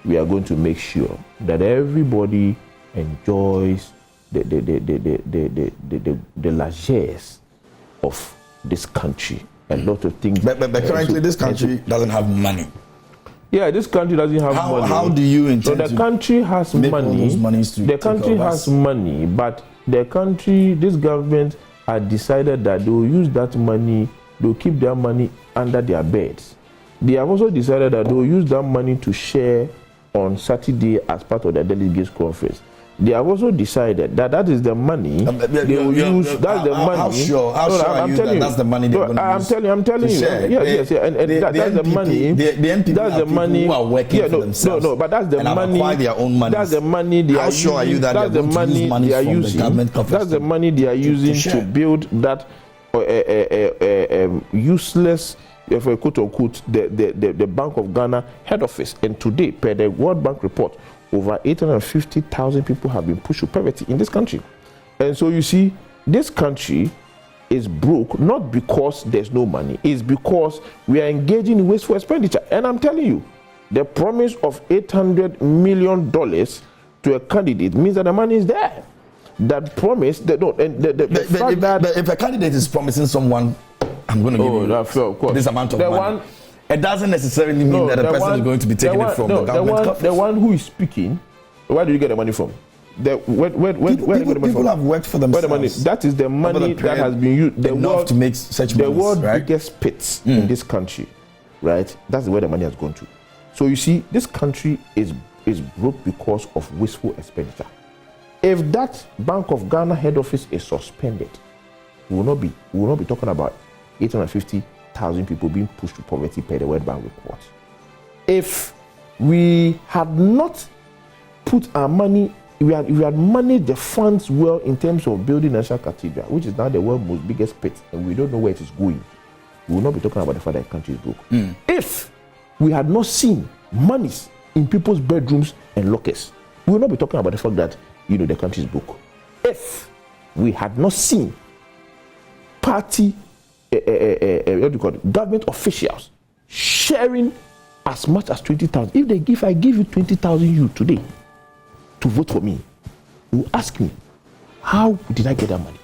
We are going to make sure that everybody enjoys the largesse of this country. A lot of things. But currently this country doesn't have money. Yeah, this country doesn't have money. How do you intend the country has money. The country has money, but this government had decided that they will use that money they'll keep their money under their beds. They have also decided that they'll use that money to share on Saturday as part of their delegates conference. They have also decided that that is the money they will use. That's the money. How sure are you that that's the money they're going to use? I'm telling you. Yes. And that's the money. The NPP that's the money who are working for themselves. No, but that's the money. Acquire their own money. That's the money they are using. How sure are you that that's the money they are using? That's the money they are using to build that useless, if I quote unquote, the Bank of Ghana head office. And today, per the World Bank report, over 850,000 people have been pushed to poverty in this country. And so you see, this country is broke not because there's no money, it's because we are engaging in wasteful expenditure. And I'm telling you, the promise of $800 million to a candidate means that the money is there. That promise, but if a candidate is promising someone, I'm going to give you this amount of money, it doesn't necessarily mean that the person is going to be taking it from the government coffers. The one who is speaking, where do you get the money from? People have worked for themselves. Where the money? That is the money that has been used. The world to make such money. The world's biggest pits in this country, right? That's where the money has gone to. So you see, this country is broke because of wasteful expenditure. If that Bank of Ghana head office is suspended, we will not be talking about 850,000 people being pushed to poverty per the World Bank report. If we had not put our money, we had managed the funds well in terms of building National Cathedral, which is now the world's most biggest pit, and we don't know where it is going, we will not be talking about the fact that the country is broke. If we had not seen monies in people's bedrooms and lockers, we will not be talking about the fact that the country is broke. If we had not seen party government officials sharing as much as 20,000. If I give you 20,000 you today to vote for me, you ask me, how did I get that money?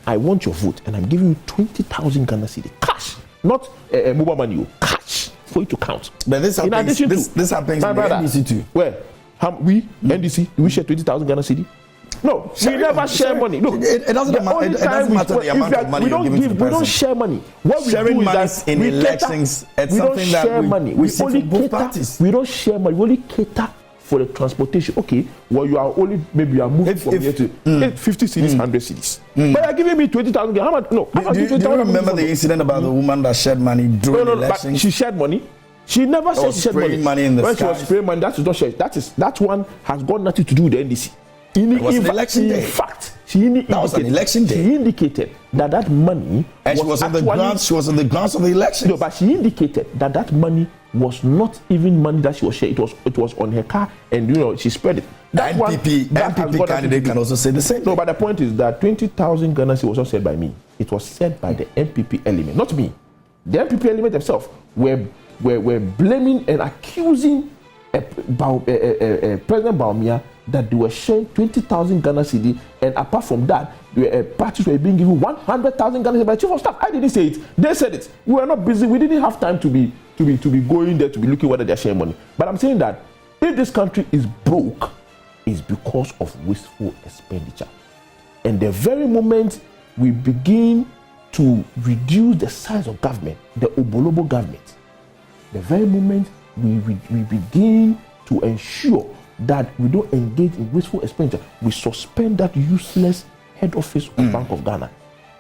I want your vote, and I'm giving you 20,000 Ghana cedi cash, not mobile money, cash for you to count. But this happens. This happens in the NDC too. Where NDC, do we share 20,000 Ghana cedi? No, we never share money. Look, it doesn't matter the amount of money you're giving to the person. We don't share money. What we sharing do money is that in elections, it's something that we see from both parties. We don't share money. We only cater for the transportation. Okay, well, you are only, maybe you are moving from here to 50 cedis, 100 cedis. But you are giving me 20,000. How much? No. Do you remember the incident about the woman that shared money during elections? But she shared money. She never said she shared money. In the when she was spraying money, that is not shared. That one has got nothing to do with the NDC. It was an election day. In fact, that was an election day. She indicated that money, and she was on the grounds. She was on the grounds of the election. No, but she indicated that money was not even money that she was sharing. It was on her car, and she spread it. That NPP candidate can also say the same. No, but the point is that 20,000 Ghana cedi was not said by me. It was said by the NPP element, not me. The NPP element themselves were blaming and accusing President Baumia that they were sharing 20,000 Ghana cedi, and apart from that, parties were being given 100,000 Ghana cedi by the chief of staff. I didn't say it; they said it. We were not busy. We didn't have time to be going there to be looking whether they're sharing money. But I'm saying that if this country is broke, it's because of wasteful expenditure. And the very moment we begin to reduce the size of government, the Obolobo government, the very moment we begin to ensure that we don't engage in wasteful expenditure, we suspend that useless head office of Bank of Ghana,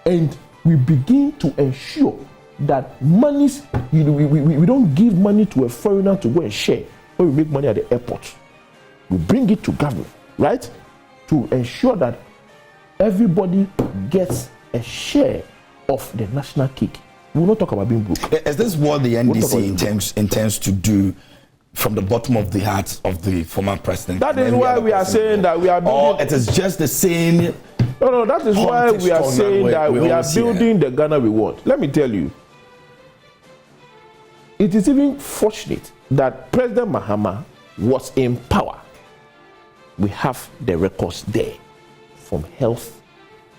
and we begin to ensure that monies, we don't give money to a foreigner to go and share. When we make money at the airport, we bring it to government, right, to ensure that everybody gets a share of the national cake. We will not talk about being broke. Is this what the NDC intends to do from the bottom of the heart of the former president? That is why we are saying that we are building. Or it is just the same. No, that is why we are saying that we are building the Ghana we want. Let me tell you, it is even fortunate that President Mahama was in power. We have the records there, from health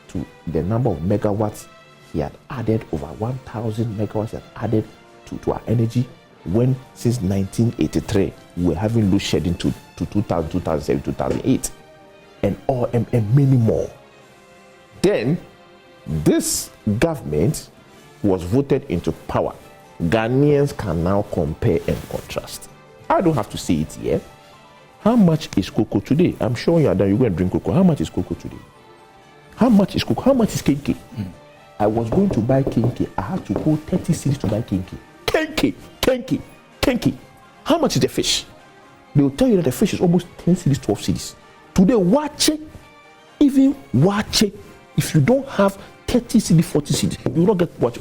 to the number of megawatts he had added, over 1,000 megawatts he had added to our energy. When since 1983 we were having load shedding to 2000, 2007, 2008, and many more. Then this government was voted into power, Ghanaians can now compare and contrast. I don't have to say it here. How much is cocoa today? I'm sure you are done. You go and drink cocoa. How much is cocoa today? How much is cocoa? How much is kenke? I was going to buy kenke. I had to go 30 cedis to buy kenke. Kenke. How much is the fish? They will tell you that the fish is almost 10 cedis, 12 cedis. Today, wache, even wache, if you don't have 30 cedis, 40 cedis, you will not get what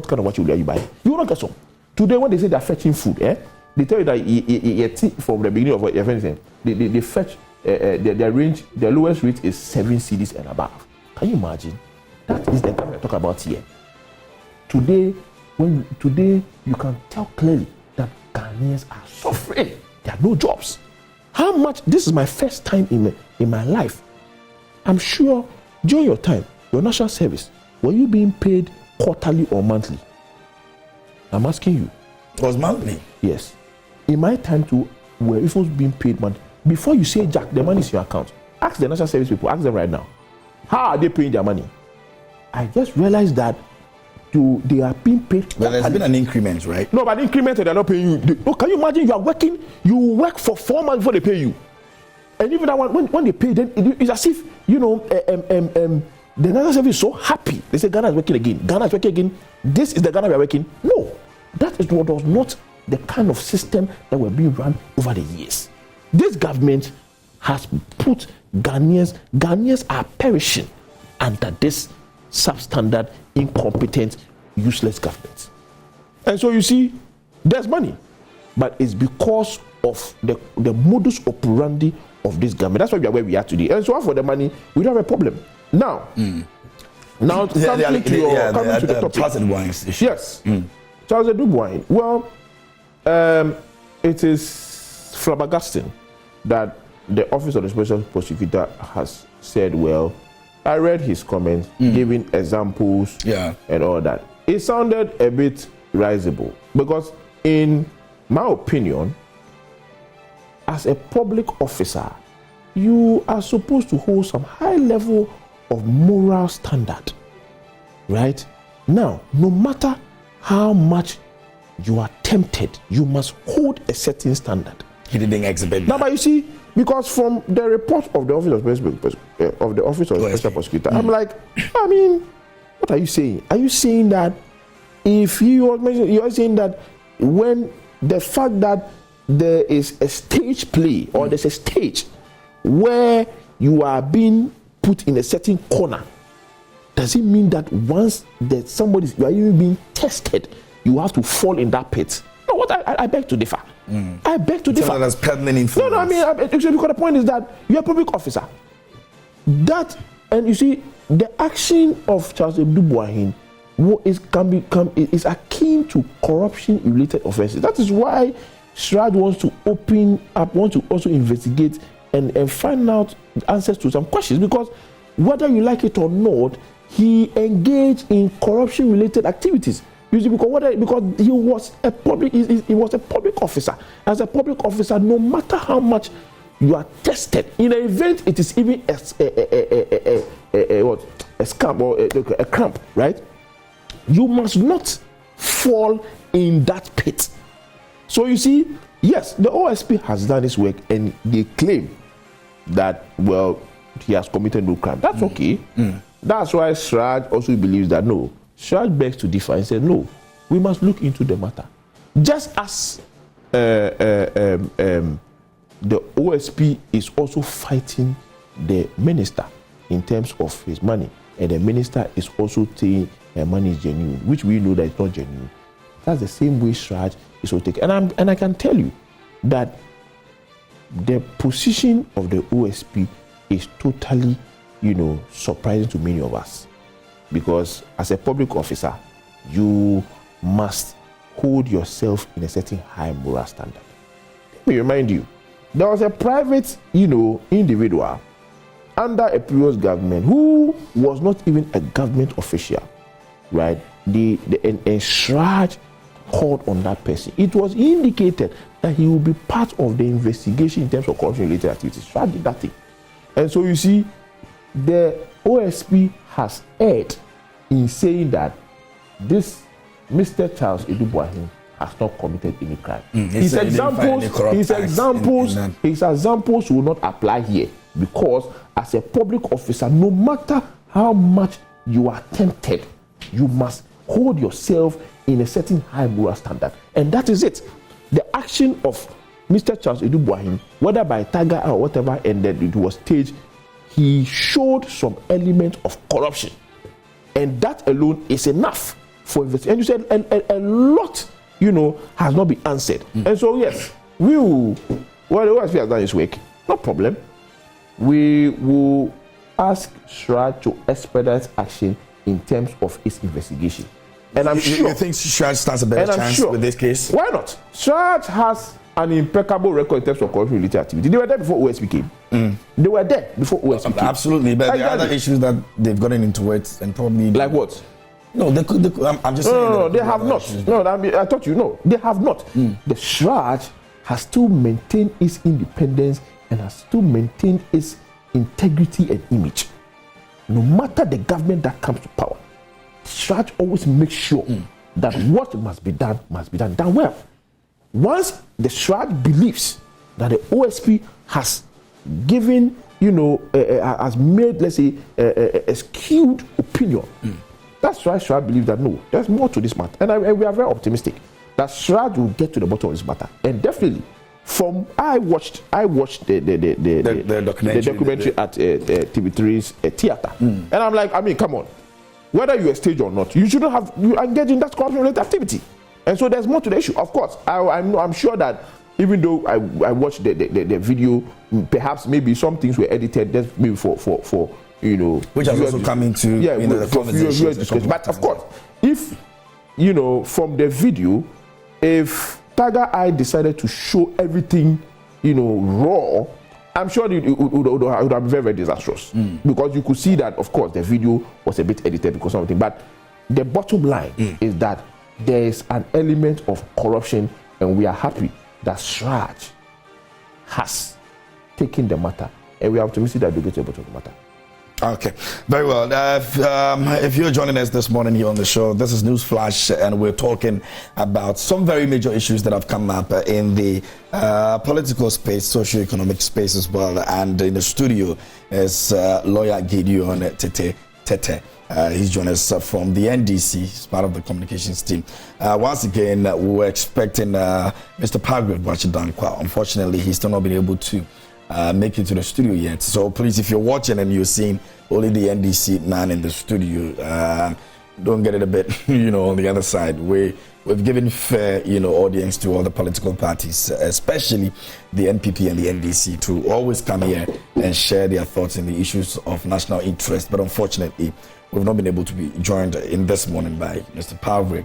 kind of wache will you buy? You will not get some. Today, when they say they're fetching food, they tell you that from the beginning of everything, they fetch their range, their lowest rate is 7 cedis and above. Can you imagine? That is the kind we talk about here. Today you can tell clearly that Ghanaians are suffering. There are no jobs. How much? This is my first time in my life. I'm sure during your time, your national service, were you being paid quarterly or monthly? I'm asking you. It was monthly. Yes. In my time too, where it was being paid monthly. Before you say, Jack, the money is in your account. Ask the national service people. Ask them right now. How are they paying their money? I just realized that they are being paid. Well, there's been an increment, right? No, but increment they're not paying you. Can you imagine you are working? You work for 4 months before they pay you, and even that one when they pay, then it's as if the Ghana service is so happy. They say Ghana is working again. Ghana is working again. This is the Ghana we are working. No, that is what was not the kind of system that were being run over the years. This government has put Ghanaians are perishing under this substandard, incompetent, useless government. And so you see, there's money, but it's because of the modus operandi of this government. That's why we are where we are today. And so for the money, we don't have a problem. Now, coming to the topic. Charles Adu Boahen issue. Yes, Charles Adu Boahen. Well, it is flabbergasting that the Office of the Special Prosecutor has said, well, I read his comments, giving examples and all that. It sounded a bit risible because, in my opinion, as a public officer, you are supposed to hold some high level of moral standard, right? Now, no matter how much you are tempted, you must hold a certain standard. He didn't exhibit that. Now, but you see, because from the report of the Office of Special Prosecutor, I'm like, I mean, what are you saying? Are you saying that if you are saying that when the fact that there is a stage play or there's a stage where you are being put in a certain corner, does it mean that once that you are even being tested, you have to fall in that pit? No, what I beg to differ. I beg to differ. That's peddling influence. No, I mean, because the point is that you're a public officer. And you see, the action of Charles Adu Boahen is akin to corruption-related offenses. That is why CHRAJ wants to open up, wants to also investigate and find out answers to some questions, because whether you like it or not, he engaged in corruption-related activities. You see, because he was a public officer. As a public officer, no matter how much you are tested, in an event it is even a scam or a cramp, right? You must not fall in that pit. So you see, yes, the OSP has done his work and they claim that, well, he has committed no crime. That's okay. That's why CHRAJ also believes that no. CHRAJ begs to differ and said, no, we must look into the matter. Just as the OSP is also fighting the minister in terms of his money, and the minister is also saying money is genuine, which we know that it's not genuine. That's the same way CHRAJ is also taking. And I can tell you that the position of the OSP is totally, surprising to many of us, because as a public officer, you must hold yourself in a certain high moral standard. Let me remind you, there was a private, individual under a previous government who was not even a government official, right? And CHRAJ called on that person. It was indicated that he will be part of the investigation in terms of corruption-related activities. CHRAJ did that thing. And so you see, the OSP has erred in saying that this Mr. Charles Adu Boahen has not committed any crime. His examples will not apply here, because as a public officer, no matter how much you are tempted, you must hold yourself in a certain high moral standard. And that is it. The action of Mr. Charles Adu Boahen, whether by Tiger or whatever, and then it was staged, he showed some element of corruption. And that alone is enough for investigation. And you said a lot, has not been answered. And so, yes, we will, well, the OSP has done his work, no problem. We will ask CHRAJ to expedite action in terms of its investigation. And I'm sure. You think CHRAJ stands a better chance with this case? Why not? CHRAJ has an impeccable record in terms of corruption-related activity. They were there before OSP came. They were there before OSP came. Absolutely, but there are other issues that they've gotten into it, and probably like what? No, they could. I'm just saying. No, they have not. Issues. No, I thought they have not. The CHRAJ has still maintained its independence and has still maintained its integrity and image. No matter the government that comes to power, CHRAJ always makes sure that what must be done done well. Once the CHRAJ believes that the OSP has given, has made, let's say, a skewed opinion, that's why CHRAJ believes that no, there's more to this matter. And we are very optimistic that CHRAJ will get to the bottom of this matter. And definitely, I watched the documentary at TV3's theater, and I'm like, come on, whether you're a stage or not, you shouldn't have you engage in that corruption-related activity. And so there's more to the issue. Of course, I'm sure that even though I watched the video, perhaps maybe some things were edited just maybe for which has also come into the conversation. But of course, if from the video, if Tiger Eye decided to show everything, raw, I'm sure it would have been very, very disastrous. Because you could see that, of course, the video was a bit edited because of something. But the bottom line is that there is an element of corruption, and we are happy that CHRAJ has taken the matter, and we are optimistic that they'll get to the bottom of the matter. Okay, very well. If you're joining us this morning here on the show, this is News Flash, and we're talking about some very major issues that have come up in the political space, socio-economic space as well. And in the studio is lawyer Gideon Tete. He's joined us from the NDC. He's part of the communications team. Once again, we were expecting Mr. Pargrave Bachidankwa. Unfortunately, he's still not been able to make it to the studio yet. So please, if you're watching and you're seeing only the NDC man in the studio, don't get it a bit, on the other side. We've given fair, audience to all the political parties, especially the NPP and the NDC, to always come here and share their thoughts in the issues of national interest. But unfortunately, we've not been able to be joined in this morning by Mr. Pargrave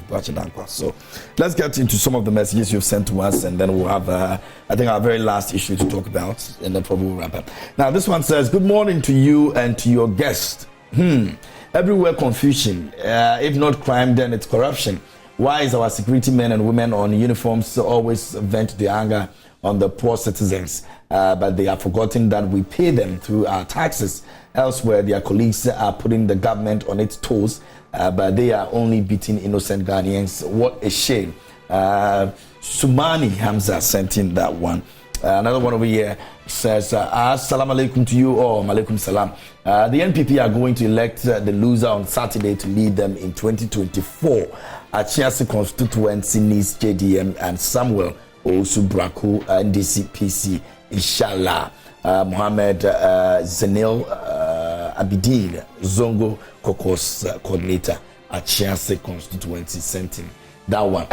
Bachidankwa. So let's get into some of the messages you've sent to us, and then we'll have, I think, our very last issue to talk about, and then probably we'll wrap up. Now, this one says, good morning to you and to your guest. Everywhere confusion. If not crime, then it's corruption. Why is our security men and women on uniforms always vent their anger on the poor citizens, but they have forgotten that we pay them through our taxes? Elsewhere, their colleagues are putting the government on its toes, but they are only beating innocent Ghanaians. What a shame. Sumani Hamza sent in that one. Another one over here says, Assalamu alaikum to you all. Malaikum salam. The NPP are going to elect the loser on Saturday to lead them in 2024. Achiasi constituency needs JDM and Samuel Osubraku, NDC PC, inshallah. Mohammed Zenil Abidin, Zongo Kokos coordinator at Chianse constituency, sent in that one.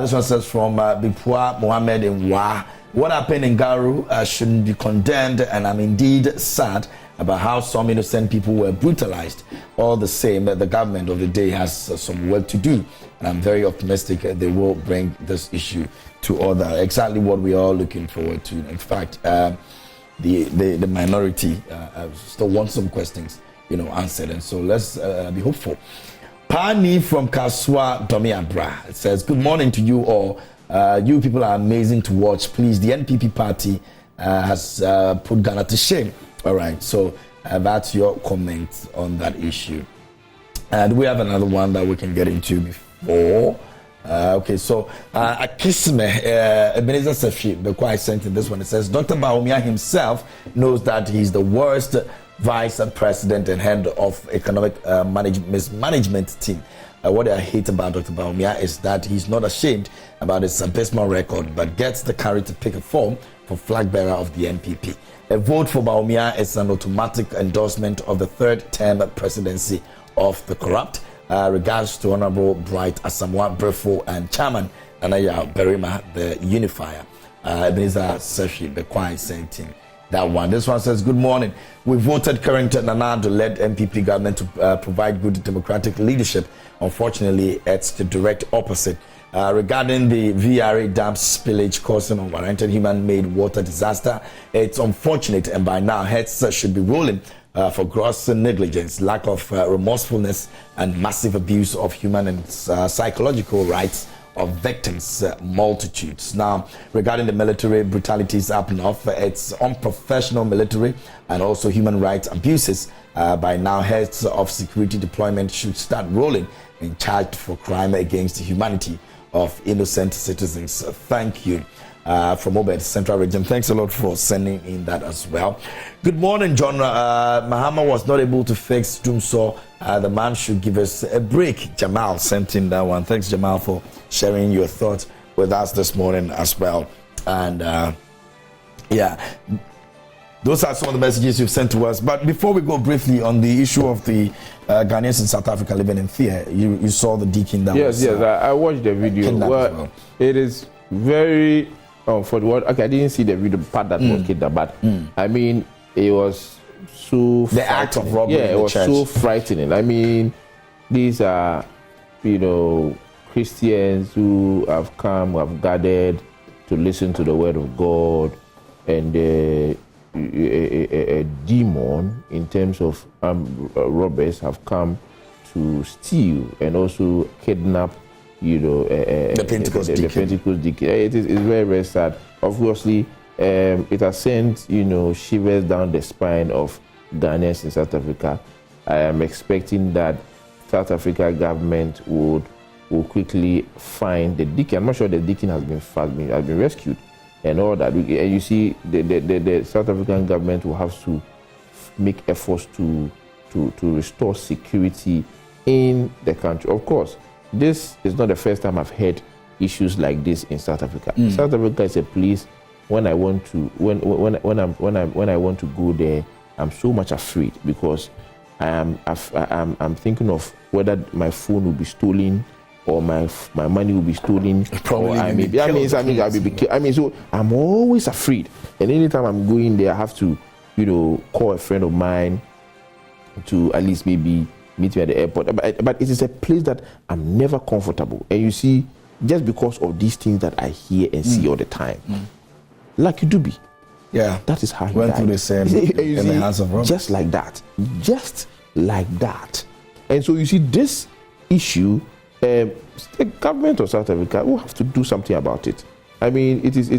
This one says from Bipua Mohammed in Wa. What happened in Garu shouldn't be condemned, and I'm indeed sad about how some innocent people were brutalized. All the same, the government of the day has some work to do, and I'm very optimistic they will bring this issue to order. Exactly what we are all looking forward to. In fact, the minority still want some questions, answered, and so let's be hopeful. Pani from Kaswa Domiabra says, good morning to you all. You people are amazing to watch. Please, the NPP party has put Ghana to shame. All right, so that's your comment on that issue. And we have another one that we can get into before. Okay, so Akisme, Ebenezer Sefi, the quite sent in this one. It says Dr. Bawumia himself knows that he's the worst vice president and head of economic mismanagement team. What I hate about Dr. Bawumia is that he's not ashamed about his abysmal record, but gets the courage to pick a form for flag bearer of the NPP. A vote for Bawumia is an automatic endorsement of the third term presidency of the corrupt. Regards to Honorable Bright Asamoah Brefo and Chairman Anaya Berima, the unifier. Ebenezer Sefi, the quiet saying that one. This one says, good morning. We voted current Nana-led MPP government to provide good democratic leadership. Unfortunately, it's the direct opposite. Regarding the VRA dam spillage causing unwarranted human-made water disaster, it's unfortunate, and by now heads should be rolling for gross negligence, lack of remorsefulness, and massive abuse of human and psychological rights of victims, multitudes. Now, regarding the military brutalities up north, it's unprofessional military and also human rights abuses. By now, heads of security deployment should start rolling and charged for crime against the humanity of innocent citizens. Thank you. From Obed Central Region. Thanks a lot for sending in that as well. Good morning, John. Mahama was not able to fix Dumso. The man should give us a break. Jamal sent in that one. Thanks, Jamal, for sharing your thoughts with us this morning as well. And yeah, those are some of the messages you've sent to us. But before we go briefly on the issue of the Ghanaians in South Africa living in fear, you saw the deacon that was... Yes, I watched the video. Well, it is very... for the word, okay, I didn't see the video part that was kidnapped, but I mean, it was so the act of robbery. Yeah, it was so frightening. I mean, these are, Christians who have come, who have gathered to listen to the word of God, and a demon in terms of robbers have come to steal and also kidnap. The Pentecost deacon. It is very, very sad. Obviously, it has sent, shivers down the spine of Ghanaians in South Africa. I am expecting that South Africa government will quickly find the deacon. I'm not sure the deacon has been rescued and all that. And you see, the South African government will have to make efforts to restore security in the country. Of course, this is not the first time I've heard issues like this in South Africa. South Africa is a place when I want to when I want to go there, I'm so much afraid because I'm thinking of whether my phone will be stolen or my money will be stolen. Probably or I'll be killed. I mean, so I'm always afraid. And anytime I'm going there, I have to, call a friend of mine to at least maybe meet me at the airport. But it is a place that I'm never comfortable. And you see, just because of these things that I hear and see all the time, like you do be. Yeah. That is how you went through the same in the hands of robbers. Just like that. Just like that. And so you see, this issue, the government of South Africa will have to do something about it. I mean, it is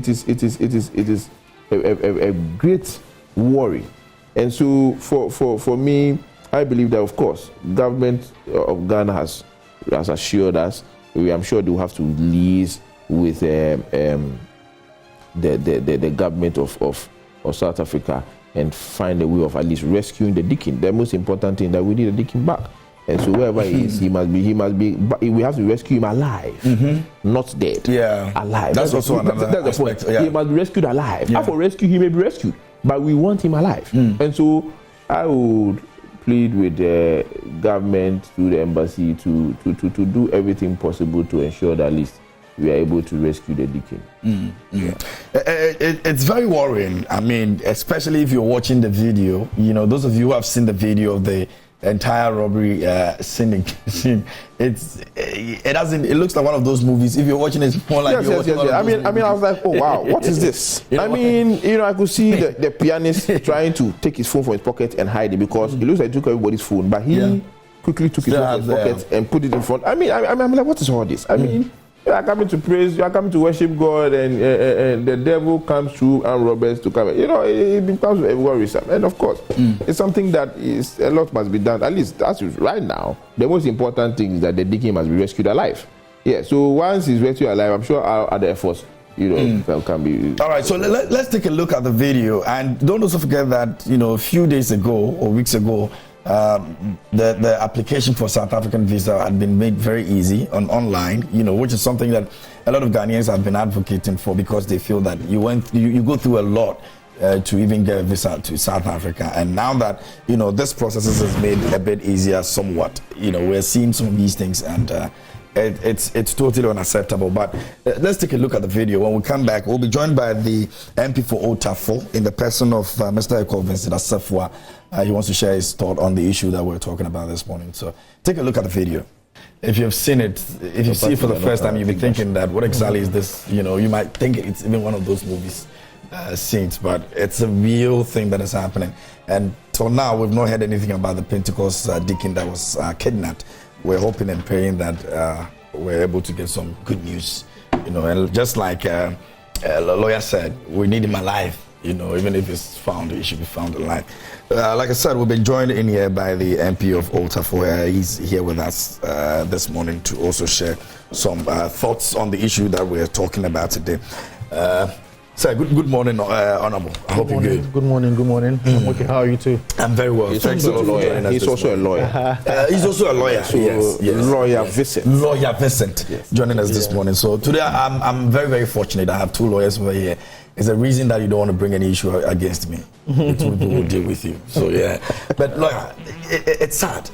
a great worry. And so for me, I believe that, of course, government of Ghana has assured us. I'm sure they will have to liaise with the government of South Africa and find a way of at least rescuing the deacon. The most important thing that we need a deacon back. And so wherever he is, he must be. But we have to rescue him alive, not dead. Yeah, alive. That's also another that's the point. Yeah. He must be rescued alive. Yeah. After rescue, he may be rescued, but we want him alive. And so I would plead with the government through the embassy to do everything possible to ensure that at least we are able to rescue the deacon. Yeah. It's very worrying. I mean, especially if you're watching the video. Those of you who have seen the video of the entire robbery scene. It looks like one of those movies. If you're watching it, it's more like yes. I mean, I was like, oh wow, what is this? I could see the pianist trying to take his phone from his pocket and hide it because it looks like he took everybody's phone, but he quickly took it from his pocket and put it in front. I'm like, what is all this? I mean, You are coming to praise, you are coming to worship God, and the devil comes through armed robbers to come. It becomes worrisome. And of course, it's something that a lot must be done. At least that's right now. The most important thing is that the deacon must be rescued alive. Yeah. So once he's rescued alive, I'm sure our other efforts, can be. All right. So let's take a look at the video, and don't also forget that a few days ago or weeks ago, the application for South African visa had been made very easy online, which is something that a lot of Ghanaians have been advocating for, because they feel that you go through a lot to even get a visa to South Africa. And now that this process is made a bit easier somewhat, we're seeing some of these things, and it's totally unacceptable. But let's take a look at the video. When we come back, we'll be joined by the MP for Otafo in the person of Mr. Eko Vincent Asefua. He wants to share his thought on the issue that we're talking about this morning. So take a look at the video. If you've seen it, if you see it for the first time, you'll be thinking that what exactly is this? You might think it's even one of those movies scenes, but it's a real thing that is happening. And till now, we've not heard anything about the Pentecost deacon that was kidnapped. We're hoping and praying that we're able to get some good news. And just like a lawyer said, we need him alive. Even if it's found, he should be found alive. Like I said, we've been joined in here by the MP of Otafo. He's here with us this morning to also share some thoughts on the issue that we're talking about today. Sir, good morning, Honorable. I hope you're good. Good morning. I'm okay. How are you too? I'm very well. He's also a lawyer. He's also a lawyer. Yes. Lawyer Vincent. Lawyer Vincent joining us this morning. So today I'm very, very fortunate. I have two lawyers over here. It's a reason that you don't want to bring any issue against me. The two people will deal with you. So yeah. But lawyer, it's sad.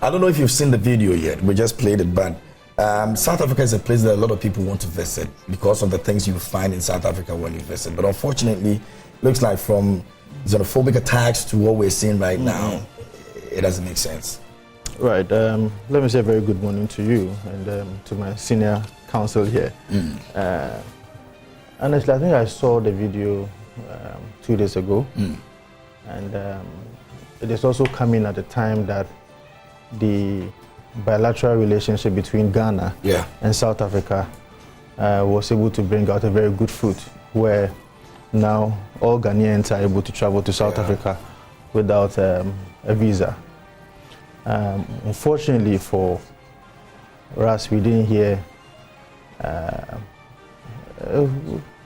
I don't know if you've seen the video yet. We just played it, but South Africa is a place that a lot of people want to visit because of the things you find in South Africa when you visit. But unfortunately, looks like from xenophobic attacks to what we're seeing right now, it doesn't make sense. Right. Let me say a very good morning to you and to my senior counsel here. Honestly, I think I saw the video 2 days ago, and it is also coming at a time that the bilateral relationship between Ghana and South Africa was able to bring out a very good fruit, where now all Ghanaians are able to travel to South Africa without a visa. Unfortunately for us, we didn't hear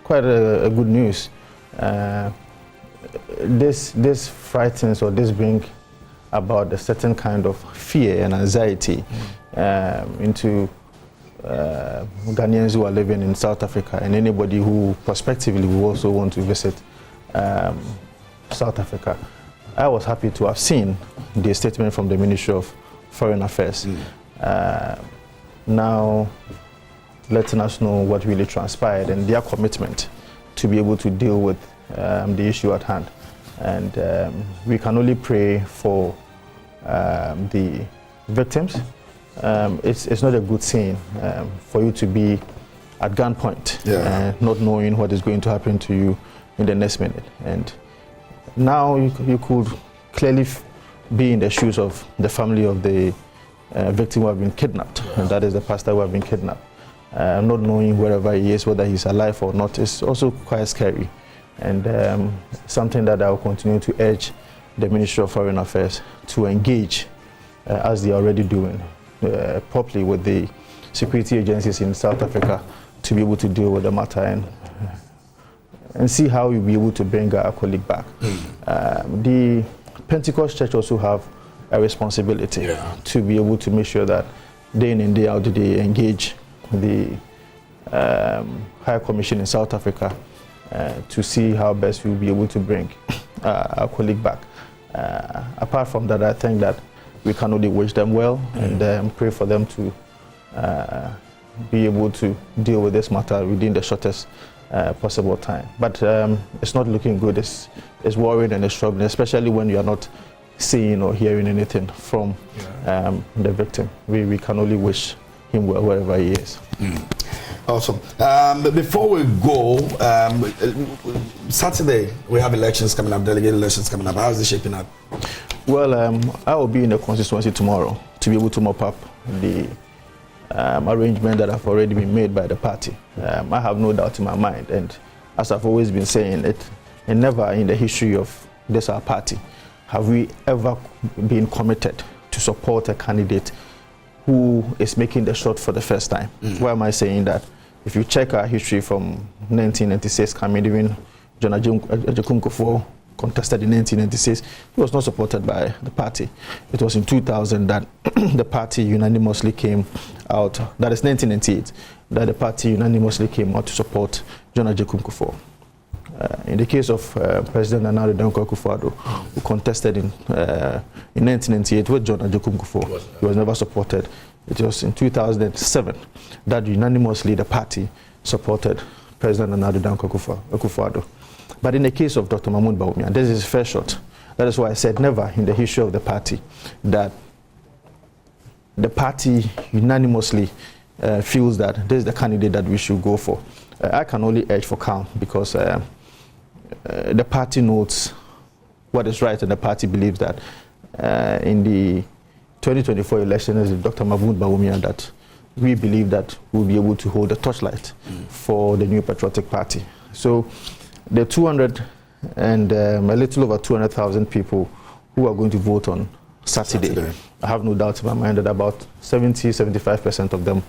quite a good news. This frightens, or this brings about a certain kind of fear and anxiety into Ghanaians who are living in South Africa, and anybody who prospectively will also want to visit South Africa. I was happy to have seen the statement from the Ministry of Foreign Affairs, now letting us know what really transpired and their commitment to be able to deal with the issue at hand. And we can only pray for the victims. It's not a good scene for you to be at gunpoint, not knowing what is going to happen to you in the next minute. And now you could clearly be in the shoes of the family of the victim who have been kidnapped, and that is the pastor who have been kidnapped. Not knowing wherever he is, whether he's alive or not, is also quite scary. And something that I will continue to urge the Ministry of Foreign Affairs to engage, as they are already doing, properly with the security agencies in South Africa to be able to deal with the matter and see how we'll be able to bring our colleague back. The Pentecost Church also have a responsibility to be able to make sure that day in and day out they engage the High Commission in South Africa to see how best we'll be able to bring our colleague back. Apart from that, I think that we can only wish them well and pray for them to be able to deal with this matter within the shortest possible time. But it's not looking good. It's worrying and it's troubling, especially when you are not seeing or hearing anything from the victim. We can only wish him well wherever he is. Awesome. But before we go, Saturday we have elections coming up, delegate elections coming up. How is it shaping up? Well, I will be in the constituency tomorrow to be able to mop up the arrangements that have already been made by the party. I have no doubt in my mind, and as I've always been saying it, and never in the history of this our party have we ever been committed to support a candidate who is making the shot for the first time. Why am I saying that? If you check our history from 1996, even John Ajakum contested in 1996, he was not supported by the party. It was in 2000 that the party unanimously came out, that is 1998, that the party unanimously came out to support John Ajakum. In the case of President Nana Addo Akufo-Addo, who contested in 1998 with John Ajakum, he was never supported. It was in 2007 that unanimously the party supported President Nana Addo Akufo-Addo. But in the case of Dr. Mahmoud Bawumia, this is his first shot. That is why I said never in the history of the party that the party unanimously feels that this is the candidate that we should go for. I can only urge for calm because the party knows what is right, and the party believes that in the 2024 election, is Dr. Mahmoud Bawumia that we believe that we'll be able to hold the torchlight for the New Patriotic Party. So the 200 and a little over 200,000 people who are going to vote on Saturday. I have no doubt in my mind that about 70-75% of them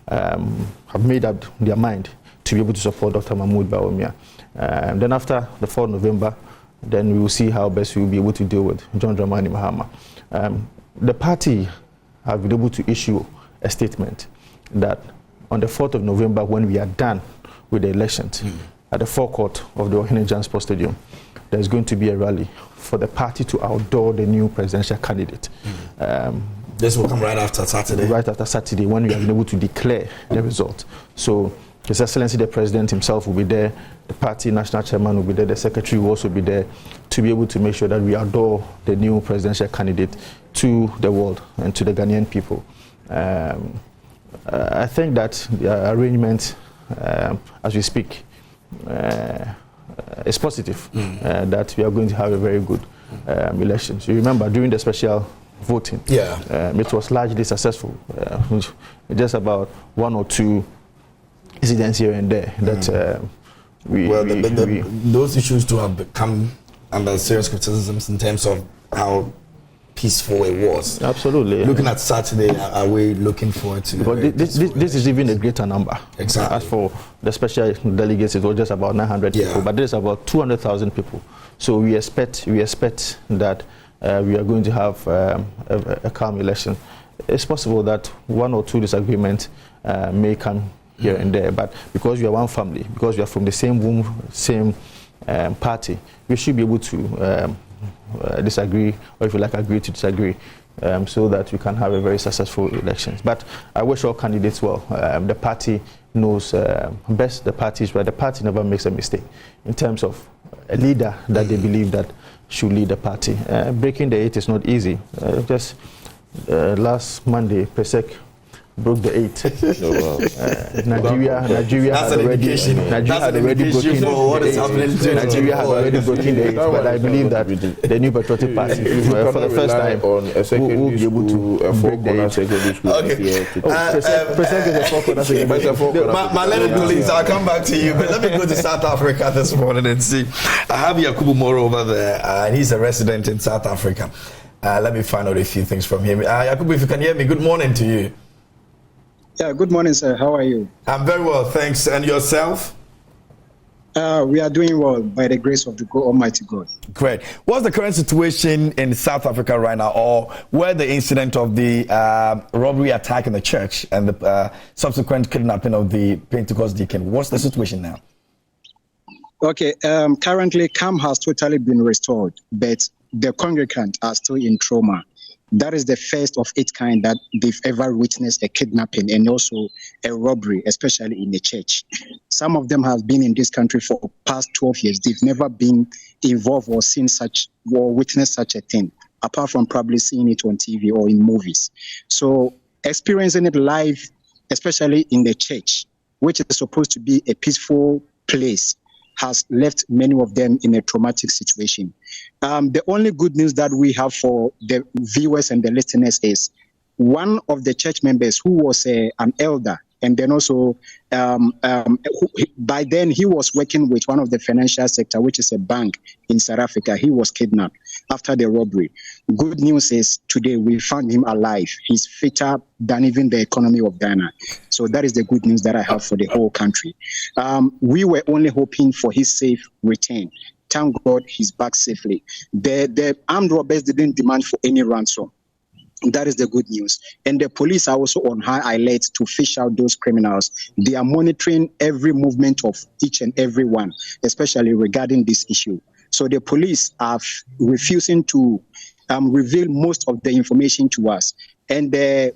have made up their mind to be able to support Dr. Mahmoud Bawumia. Then after the 4th of November, then we will see how best we will be able to deal with John Dramani Mahama. The party have been able to issue a statement that on the 4th of November, when we are done with the elections, at the forecourt of the Ohenejan Sports Stadium, there's going to be a rally for the party to outdoor the new presidential candidate. This will come right after Saturday? Right after Saturday, when we have been able to declare the result. So His Excellency the President himself will be there, the party national chairman will be there, the secretary will also be there to be able to make sure that we outdoor the new presidential candidate to the world and to the Ghanaian people. I think that the arrangement, as we speak, is positive, that we are going to have a very good election. So you remember during the special voting, it was largely successful. Just about 1 or 2 incidents here and there that those issues to have come under serious criticisms in terms of how peaceful it was. Absolutely. Looking at Saturday, are we looking forward to? But this is even a greater number. Exactly. As for the special delegates, it was just about 900 people, but there's about 200,000 people. So we expect that we are going to have a calm election. It's possible that 1 or 2 disagreements may come here and there, but because we are one family, because we are from the same womb, same party, we should be able to disagree, or if you like, agree to disagree, so that we can have a very successful elections. But I wish all candidates well. The party knows best. The party is right. The party never makes a mistake in terms of a leader that they believe that should lead the party. Breaking the 8 is not easy. Just last Monday, Pesek broke the 8. Nigeria had already broken the 8, but I believe that the New Patriotic Party, for the first time, will be able to break the 8. My learned colleagues, I'll come back to you, but let me go to South Africa this morning and see. I have Yakubu Moro over there, and he's a resident in South Africa. Let me find out a few things from him. Yakubu, if you can hear me, good morning to you. Yeah, good morning, sir. How are you? I'm very well, thanks. And yourself? We are doing well by the grace of the Almighty God. Great. What's the current situation in South Africa right now, or where the incident of the robbery attack in the church and the subsequent kidnapping of the Pentecost deacon? What's the situation now? Okay, currently calm has totally been restored, but the congregants are still in trauma. That is the first of its kind that they've ever witnessed a kidnapping and also a robbery, especially in the church. Some of them have been in this country for the past 12 years. They've never been involved or seen such or witnessed such a thing, apart from probably seeing it on TV or in movies. So experiencing it live, especially in the church, which is supposed to be a peaceful place, has left many of them in a traumatic situation. The only good news that we have for the viewers and the listeners is one of the church members who was an elder, and then also by then he was working with one of the financial sector, which is a bank in South Africa. He was kidnapped after the robbery. Good news is today we found him alive. He's fitter than even the economy of Ghana. So that is the good news that I have for the whole country. We were only hoping for his safe return. Thank God he's back safely. The armed robbers didn't demand for any ransom. That is the good news. And the police are also on high alert to fish out those criminals. They are monitoring every movement of each and every one, especially regarding this issue. So the police are refusing to reveal most of the information to us. And the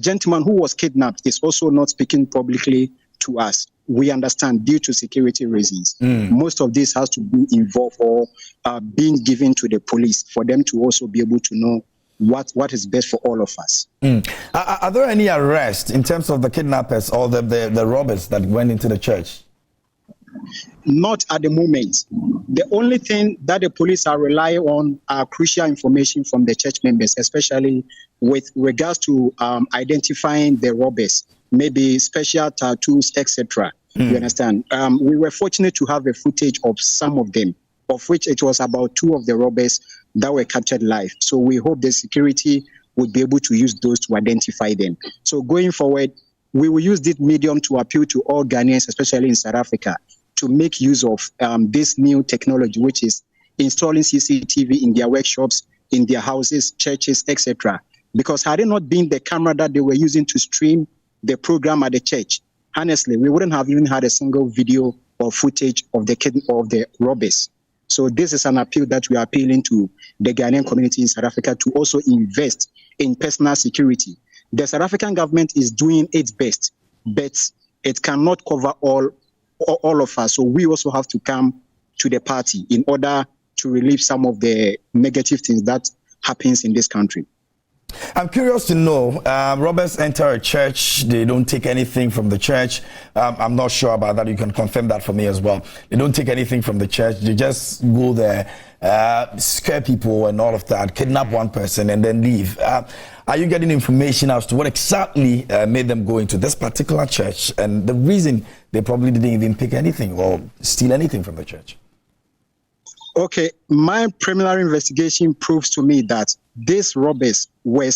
gentleman who was kidnapped is also not speaking publicly to us. We understand due to security reasons. Most of this has to be involved or being given to the police for them to also be able to know what is best for all of us. Are there any arrests in terms of the kidnappers or the robbers that went into the church? Not at the moment. The only thing that the police are relying on are crucial information from the church members, especially with regards to identifying the robbers, maybe special tattoos, etc. You understand? We were fortunate to have a footage of some of them, of which it was about 2 of the robbers that were captured live. So we hope the security would be able to use those to identify them. So going forward, we will use this medium to appeal to all Ghanaians, especially in South Africa, to make use of this new technology, which is installing CCTV in their workshops, in their houses, churches, etc. Because had it not been the camera that they were using to stream the program at the church, honestly, we wouldn't have even had a single video or footage of the robbers. So this is an appeal that we are appealing to the Ghanaian community in South Africa to also invest in personal security. The South African government is doing its best, but it cannot cover all of us. So we also have to come to the party in order to relieve some of the negative things that happens in this country. I'm curious to know, robbers enter a church, they don't take anything from the church. I'm not sure about that. You can confirm that for me as well. They don't take anything from the church. They just go there, scare people and all of that, kidnap one person and then leave. Are you getting information as to what exactly made them go into this particular church and the reason they probably didn't even pick anything or steal anything from the church? Okay, my preliminary investigation proves to me that these robbers were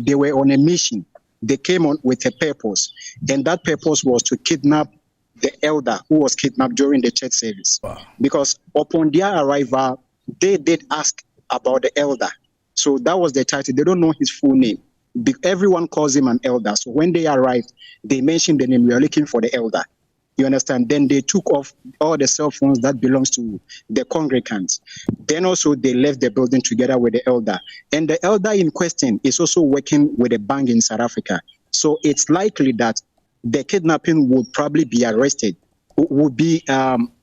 they were on a mission. They came on with a purpose, and that purpose was to kidnap the elder who was kidnapped during the church service. Wow. Because upon their arrival, they did ask about the elder. So that was the title. They don't know his full name. Everyone calls him an elder. So when they arrived, they mentioned the name. We are looking for the elder. You understand? Then they took off all the cell phones that belongs to the congregants. Then also they left the building together with the elder. And the elder in question is also working with a bank in South Africa. So it's likely that the kidnapping would probably be arrested, would be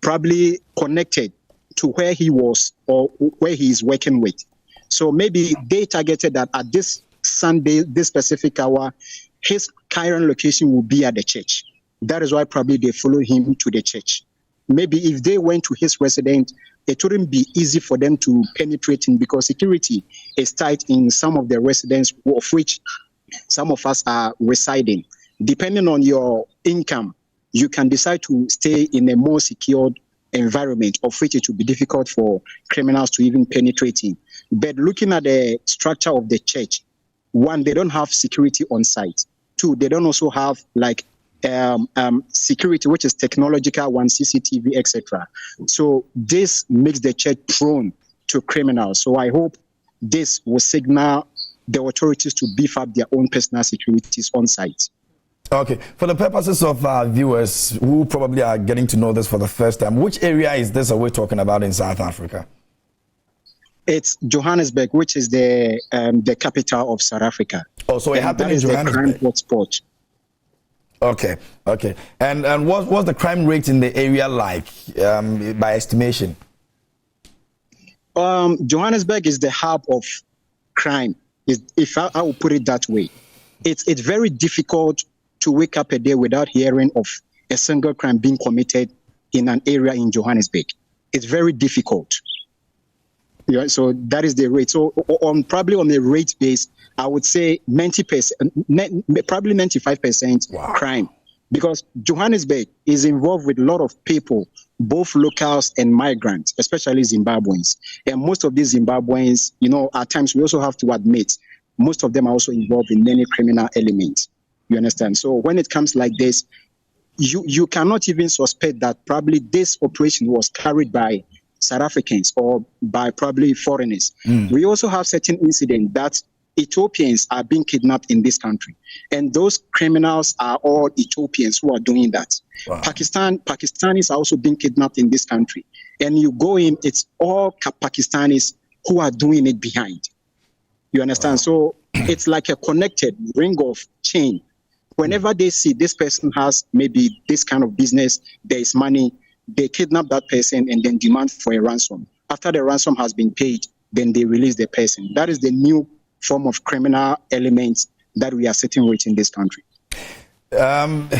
probably connected to where he was or where he is working with. So maybe they targeted that at this Sunday, this specific hour, his current location will be at the church. That is why probably they follow him to the church. Maybe if they went to his residence, it wouldn't be easy for them to penetrate him because security is tight in some of the residents of which some of us are residing. Depending on your income, you can decide to stay in a more secured environment of which it will be difficult for criminals to even penetrate in. But looking at the structure of the church, 1, they don't have security on site. 2, they don't also have like security, which is technological, CCTV, etc. So this makes the church prone to criminals. So I hope this will signal the authorities to beef up their own personal securities on site. Okay, for the purposes of our viewers who probably are getting to know this for the first time, which area is this we're talking about in South Africa? It's Johannesburg, which is the capital of South Africa. Oh, so it happened in Johannesburg. The crime hotspot. Okay. And what's the crime rate in the area like, by estimation? Johannesburg is the hub of crime, if I will put it that way. It's very difficult to wake up a day without hearing of a single crime being committed in an area in Johannesburg. It's very difficult. Yeah, so that is the rate. So probably on a rate base, I would say 90%, probably 95% crime, because Johannesburg is involved with a lot of people, both locals and migrants, especially Zimbabweans. And most of these Zimbabweans, at times we also have to admit, most of them are also involved in many criminal elements. You understand? So when it comes like this, you cannot even suspect that probably this operation was carried by South Africans or by probably foreigners. We also have certain incidents that Ethiopians are being kidnapped in this country, and those criminals are all Ethiopians who are doing that. Pakistanis are also being kidnapped in this country, and you go in, it's all Pakistanis who are doing it behind. You understand? So it's like a connected ring of chain. Whenever they see this person has maybe this kind of business, there is money, they kidnap that person and then demand for a ransom. After the ransom has been paid, then they release the person. That is the new form of criminal elements that we are sitting with in this country.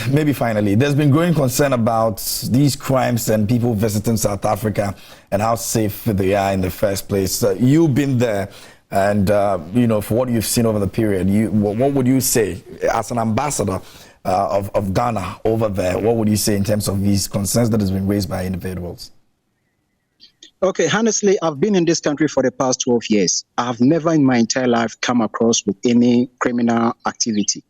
Maybe finally, there's been growing concern about these crimes and people visiting South Africa and how safe they are in the first place. You've been there, and for what you've seen over the period, what would you say as an ambassador of Ghana over there? What would you say in terms of these concerns that has been raised by individuals? Okay, honestly, I've been in this country for the past 12 years. I've never in my entire life come across with any criminal activity.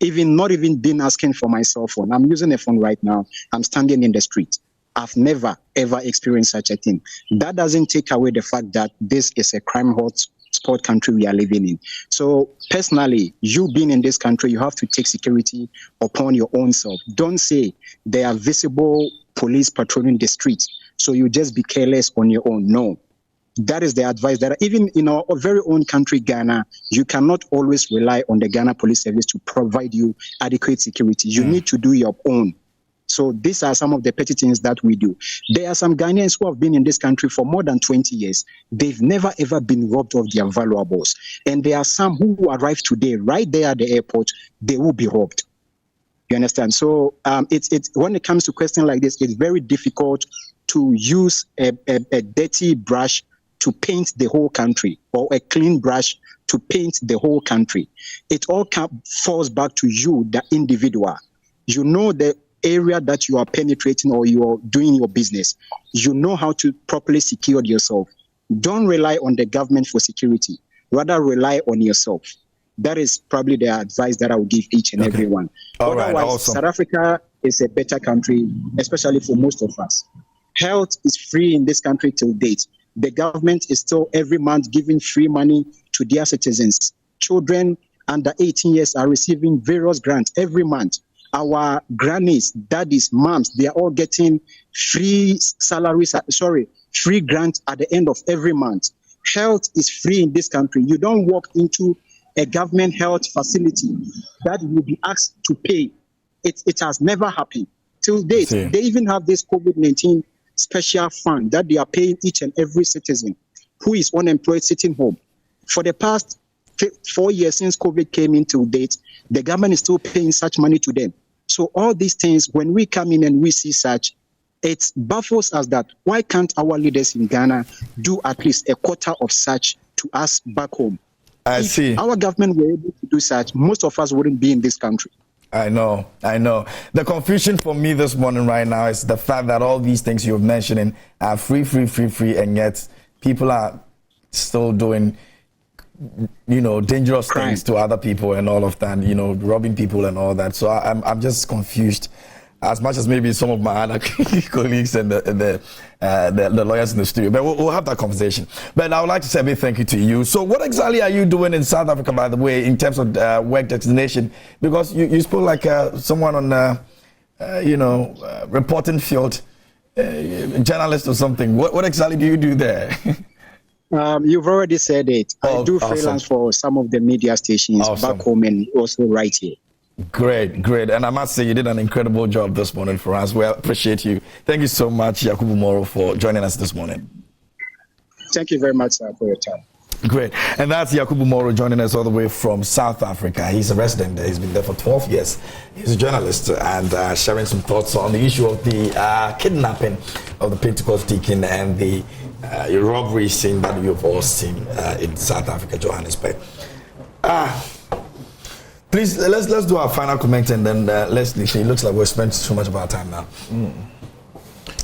Not even been asking for my cell phone. I'm using a phone right now. I'm standing in the street. I've never, ever experienced such a thing. That doesn't take away the fact that this is a crime hotspot country we are living in. So personally, you being in this country, you have to take security upon your own self. Don't say there are visible police patrolling the streets, so you just be careless on your own. No. That is the advice that even in our very own country, Ghana, you cannot always rely on the Ghana Police Service to provide you adequate security. You need to do your own. So these are some of the petty things that we do. There are some Ghanaians who have been in this country for more than 20 years. They've never, ever been robbed of their valuables. And there are some who arrive today, right there at the airport, they will be robbed. You understand? So it's when it comes to questions like this, it's very difficult to use a dirty brush to paint the whole country, or a clean brush to paint the whole country. It all falls back to you, the individual. You know the area that you are penetrating or you are doing your business. You know how to properly secure yourself. Don't rely on the government for security. Rather rely on yourself. That is probably the advice that I will give each and every one. Otherwise, awesome. South Africa is a better country, especially for most of us. Health is free in this country till date. The government is still every month giving free money to their citizens. Children under 18 years are receiving various grants every month. Our grannies, daddies, moms, they are all getting free free grants at the end of every month. Health is free in this country. You don't walk into a government health facility that you will be asked to pay. It has never happened. Till date, they even have this COVID-19 special fund that they are paying each and every citizen who is unemployed sitting home. For the past 4 years since COVID came in till date, the government is still paying such money to them. So all these things, when we come in and we see such, it baffles us that why can't our leaders in Ghana do at least a quarter of such to us back home? If our government were able to do such, most of us wouldn't be in this country. I know. The confusion for me this morning right now is the fact that all these things you're mentioning are free, and yet people are still doing, dangerous things to other people and all of that, robbing people and all that. So I'm just confused, as much as maybe some of my other colleagues and the lawyers in the studio. But we'll have that conversation. But I would like to say a big thank you to you. So what exactly are you doing in South Africa, by the way, in terms of work destination? Because you spoke like someone on, reporting field, journalist or something. What exactly do you do there? You've already said it. I do freelance for some of the media stations back home and also right here. Great. And I must say you did an incredible job this morning for us. We appreciate you. Thank you so much, Yakubu Moro, for joining us this morning. Thank you very much, sir, for your time. Great. And that's Yakubu Moro joining us all the way from South Africa. He's a resident there. He's been there for 12 years. He's a journalist and sharing some thoughts on the issue of the kidnapping of the Pentecost deacon and the robbery scene that we've all seen in South Africa, Johannesburg. Please, let's do our final comment and then let's listen. It looks like we've spent too much of our time now.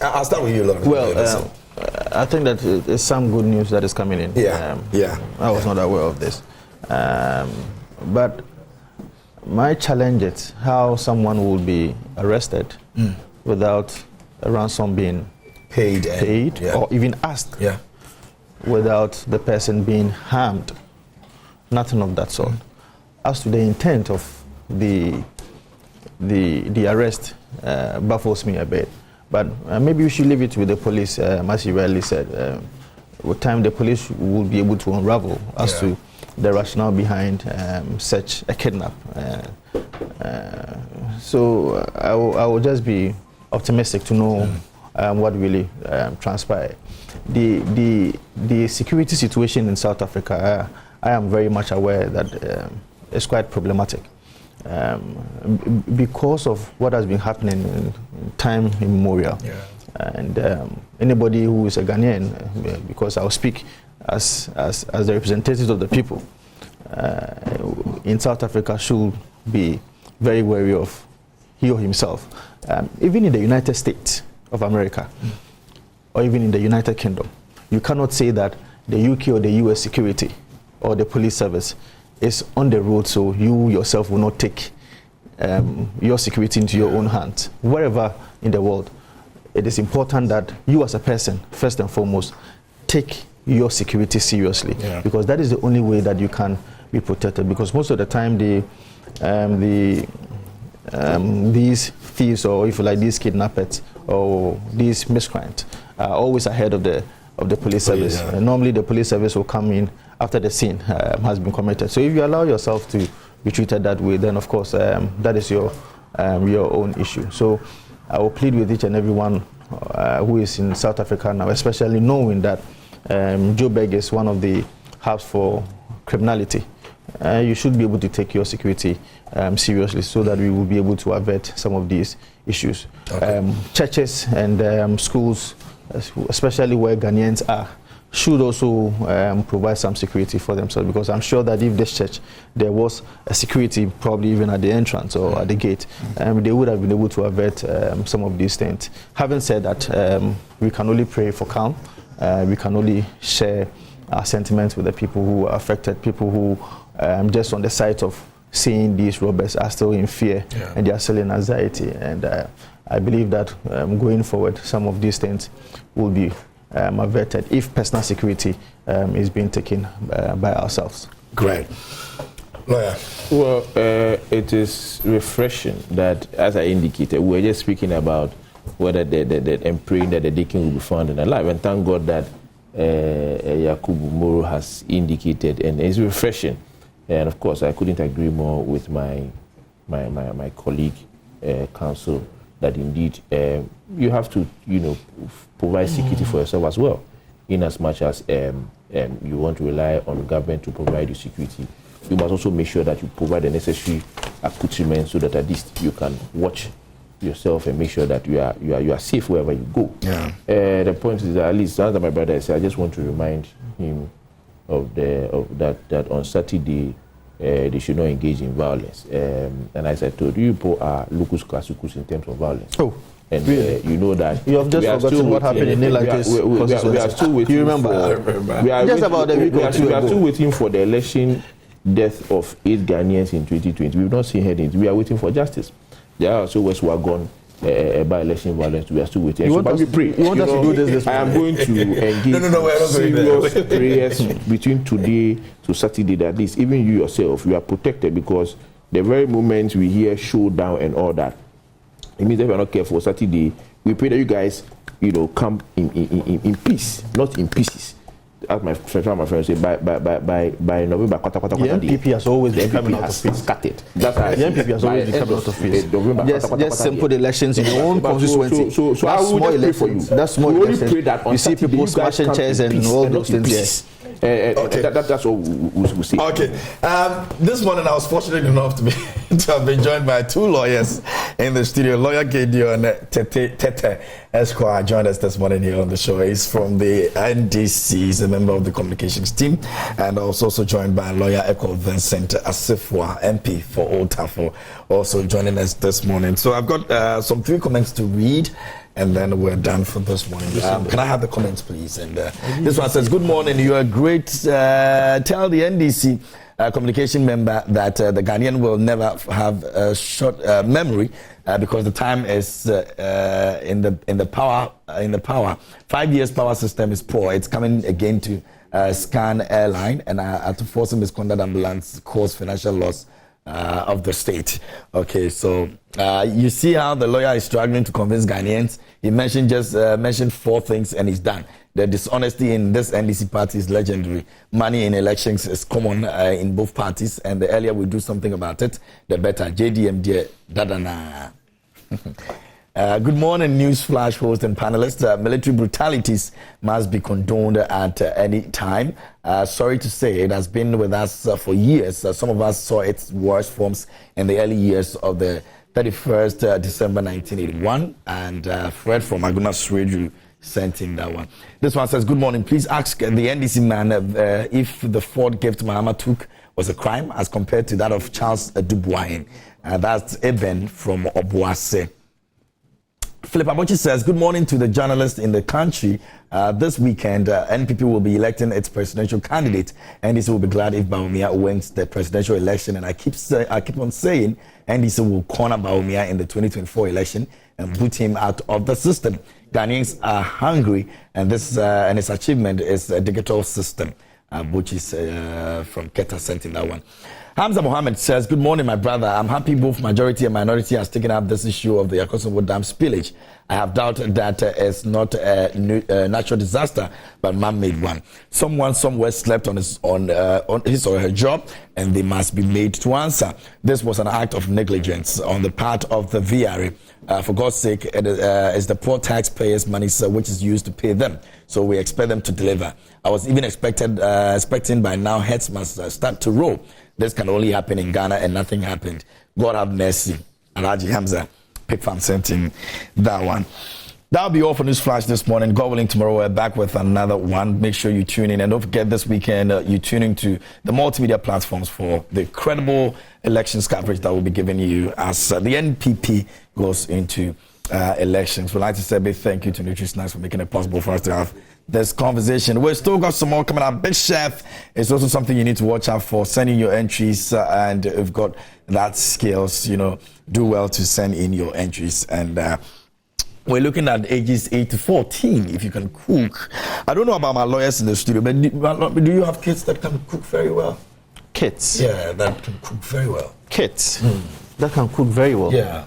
I'll start with you, Lauren. Well, I think that there's some good news that is coming in. I was not aware of this. But my challenge is how someone will be arrested without a ransom being paid or even asked, without the person being harmed. Nothing of that sort. As to the intent of the arrest baffles me a bit. But maybe we should leave it with the police, as you rightly said. With time, the police will be able to unravel as to the rationale behind such a kidnap. So I will just be optimistic to know what really transpired. The security situation in South Africa, I am very much aware that it's quite problematic. Because of what has been happening in time immemorial. And anybody who is a Ghanaian, because I'll speak as the representatives of the people, in South Africa should be very wary of he or himself. Even in the United States of America, or even in the United Kingdom, you cannot say that the UK or the US security or the police service is on the road, so you yourself will not take your security into your own hands. Wherever in the world, it is important that you as a person, first and foremost, take your security seriously, because that is the only way that you can be protected. Because most of the time, these thieves, or if you like, these kidnappers or these miscreants, are always ahead of the police service. Normally, the police service will come in after the scene has been committed. So if you allow yourself to be treated that way, then of course that is your own issue. So I will plead with each and everyone who is in South Africa now, especially knowing that Joburg is one of the hubs for criminality. You should be able to take your security seriously, so that we will be able to avert some of these issues. Churches and schools, especially where Ghanaians are, should also provide some security for themselves, because I'm sure that if this church, there was a security probably even at the entrance or at the gate, they would have been able to avert some of these things. Having said that, we can only pray for calm. We can only share our sentiments with the people who are affected, people who just on the side of seeing these robbers are still in fear and they are still in anxiety. And I believe that going forward, some of these things will be averted if personal security is being taken by ourselves. Great. Lawyer. Well, it is refreshing that, as I indicated, we're just speaking about whether and praying that the deacon will be found and alive. And thank God that Yakubu Moro has indicated, and it's refreshing. And of course, I couldn't agree more with my colleague, counsel, that indeed you have to, provide security for yourself as well, in as much as you want to rely on government to provide you security. You must also make sure that you provide the necessary accoutrements so that at least you can watch yourself and make sure that you are safe wherever you go. The point is that, at least as my brother said, I just want to remind him of that on Saturday they should not engage in violence. And as I told you, people are lucus classicus in terms of violence. Oh. And really? You know that you have just forgotten what happened in we are still waiting. You remember? We are still waiting for the election death of 8 Ghanaians in 2020. We've not seen headings. We are waiting for justice. There are also West Wagon by election violence. We are still waiting. You want us to do this I am going to engage serious prayers between today to Saturday, that at least even you yourself, you are protected, because the very moment we hear showdown and all that, it means that we are not careful. Saturday, we pray that you guys, come in peace, not in pieces. As my friend say, by November, the MPP has always been coming out of peace. Scattered. The MPP has always been coming out of peace. Just simple elections in your own constituency. So I will just pray for you. That's small elections. You see people smashing chairs and all those things. Okay. That's what we'll see. Okay. This morning I was fortunate enough to have been joined by two lawyers in the studio. Lawyer Gideon Tete Esquire joined us this morning here on the show. He's from the NDC, he's a member of the communications team, and also joined by lawyer Echo Vincent Asifwa, MP for Old Tafo, also joining us this morning. So I've got some 3 comments to read, and then we're done for this morning. Can I have the comments, please? And this one says, good morning, you're a great, tell the NDC communication member that the Ghanaian will never have a short memory because the time is in the power. 5 years power system is poor. It's coming again to Scan Airline, and to force misconduct ambulance cause financial loss of the state. Okay, so you see how the lawyer is struggling to convince Ghanaians. He mentioned 4 things and he's done. The dishonesty in this NDC party is legendary. Money in elections is common in both parties, and the earlier we do something about it, the better. JDM, dadana. Good morning, news flash host and panelists. Military brutalities must be condoned at any time. Sorry to say, it has been with us for years. Some of us saw its worst forms in the early years of the 31st December 1981, and Fred from Aguna Sreju sent in that one. This one says, good morning. Please ask the NDC man if the Ford gift Mahama took was a crime as compared to that of Charles Adu Boahen. That's Eben from Obuase. Philip Abochi says, good morning to the journalists in the country. This weekend, NPP will be electing its presidential candidate. NDC will be glad if Bawumia wins the presidential election. And I keep on saying NDC will corner Bawumia in the 2024 election and boot him out of the system. Ghanaians are hungry, and its achievement is a digital system, which is from Keta sent in that one. Hamza Mohammed says, good morning, my brother. I'm happy both majority and minority has taken up this issue of the Akosombo Dam spillage. I have doubted that it's not a natural disaster, but man-made one. Someone somewhere slept on his or her job, and they must be made to answer. This was an act of negligence on the part of the VRA. For God's sake, it is the poor taxpayers' money which is used to pay them. So we expect them to deliver. I was even expecting by now heads must start to roll. This can only happen in Ghana, and nothing happened. God have mercy. Alhaji Hamza, Pick Farm sent in that one. That'll be all for News Flash this morning. God willing, tomorrow we're back with another one. Make sure you tune in. And don't forget this weekend, you're tuning to the multimedia platforms for the credible elections coverage that we'll be giving you as the NPP goes into elections. We'd like to say a big thank you to NutriSnacks for making it possible for us to have this conversation. We've still got some more coming up. Big Chef is also something you need to watch out for. Send in your entries, and we've got that skills. Do well to send in your entries. And we're looking at ages 8 to 14. If you can cook, I don't know about my lawyers in the studio, but do you have kids that can cook very well? Kids? Yeah, that can cook very well. Kids? That can cook very well? Yeah.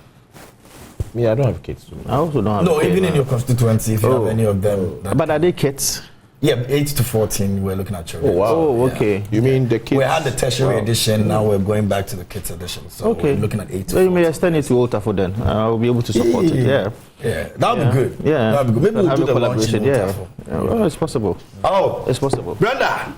I don't have kids. I also don't have No, kids. even in your constituency, if you have any of them. But are they kids? Yeah, 8 to 14, we're looking at children. Oh, wow. Oh, okay. Yeah. You mean the kids? We had the tertiary edition, now we're going back to the kids edition. So Okay. we're looking at 8 to So you 14. may extend it to Ulta for then. I'll be able to support it. Yeah. Yeah, that would be good. Yeah. That would be good. Maybe we'll Have do a the launch in collaboration. Yeah. Ulta. Well, it's possible. Oh, It's possible. Brenda!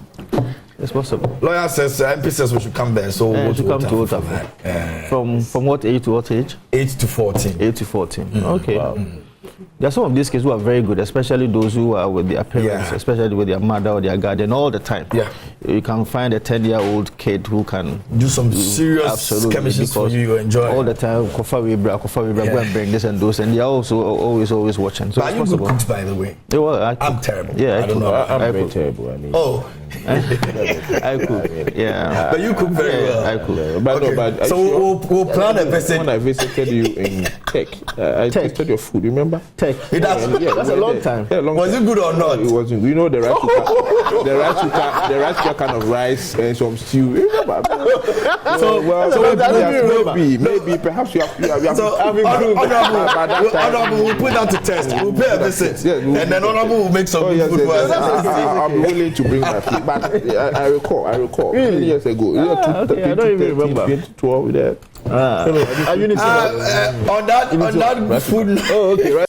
It's possible. Lawyer says, MP says we should come there. So we'll go to come to Ulta Ulta for for. that. From what age to what age? 8 to 14. 8 to 14. Okay. Wow. There are some of these kids who are very good, especially those who are with their parents, Yeah. especially with their mother or their guardian all the time. Yeah. You can find a 10-year-old kid who can Do some serious absolutely skirmishes for because you enjoy. all the time. Kofa Wibra, go and bring this and those, and they are also always watching. So But it's are you good possible. cooks, by the way? Yeah, well, I'm terrible. Yeah, I don't know. I'm I very cook. terrible. I mean, Oh, I cook. Yeah. but you cook very well. I cook. but Okay. no, but So we'll plan a visit. When I visited you in Tech, I tasted your food. Remember? Tech. That's a long time. Yeah, long Was time. it good or not? It wasn't. You know the rice cooker, the rice cooker kind of rice and some stew. Remember? So maybe perhaps you have. So, Honorable, we'll put that to test. We'll pay a visit. Yes, and then Honorable will make some good food for us. I'm willing to bring my food. But I recall. Really? Many years ago. Okay, I don't even remember. 2012 there. On that food. Oh, okay, right.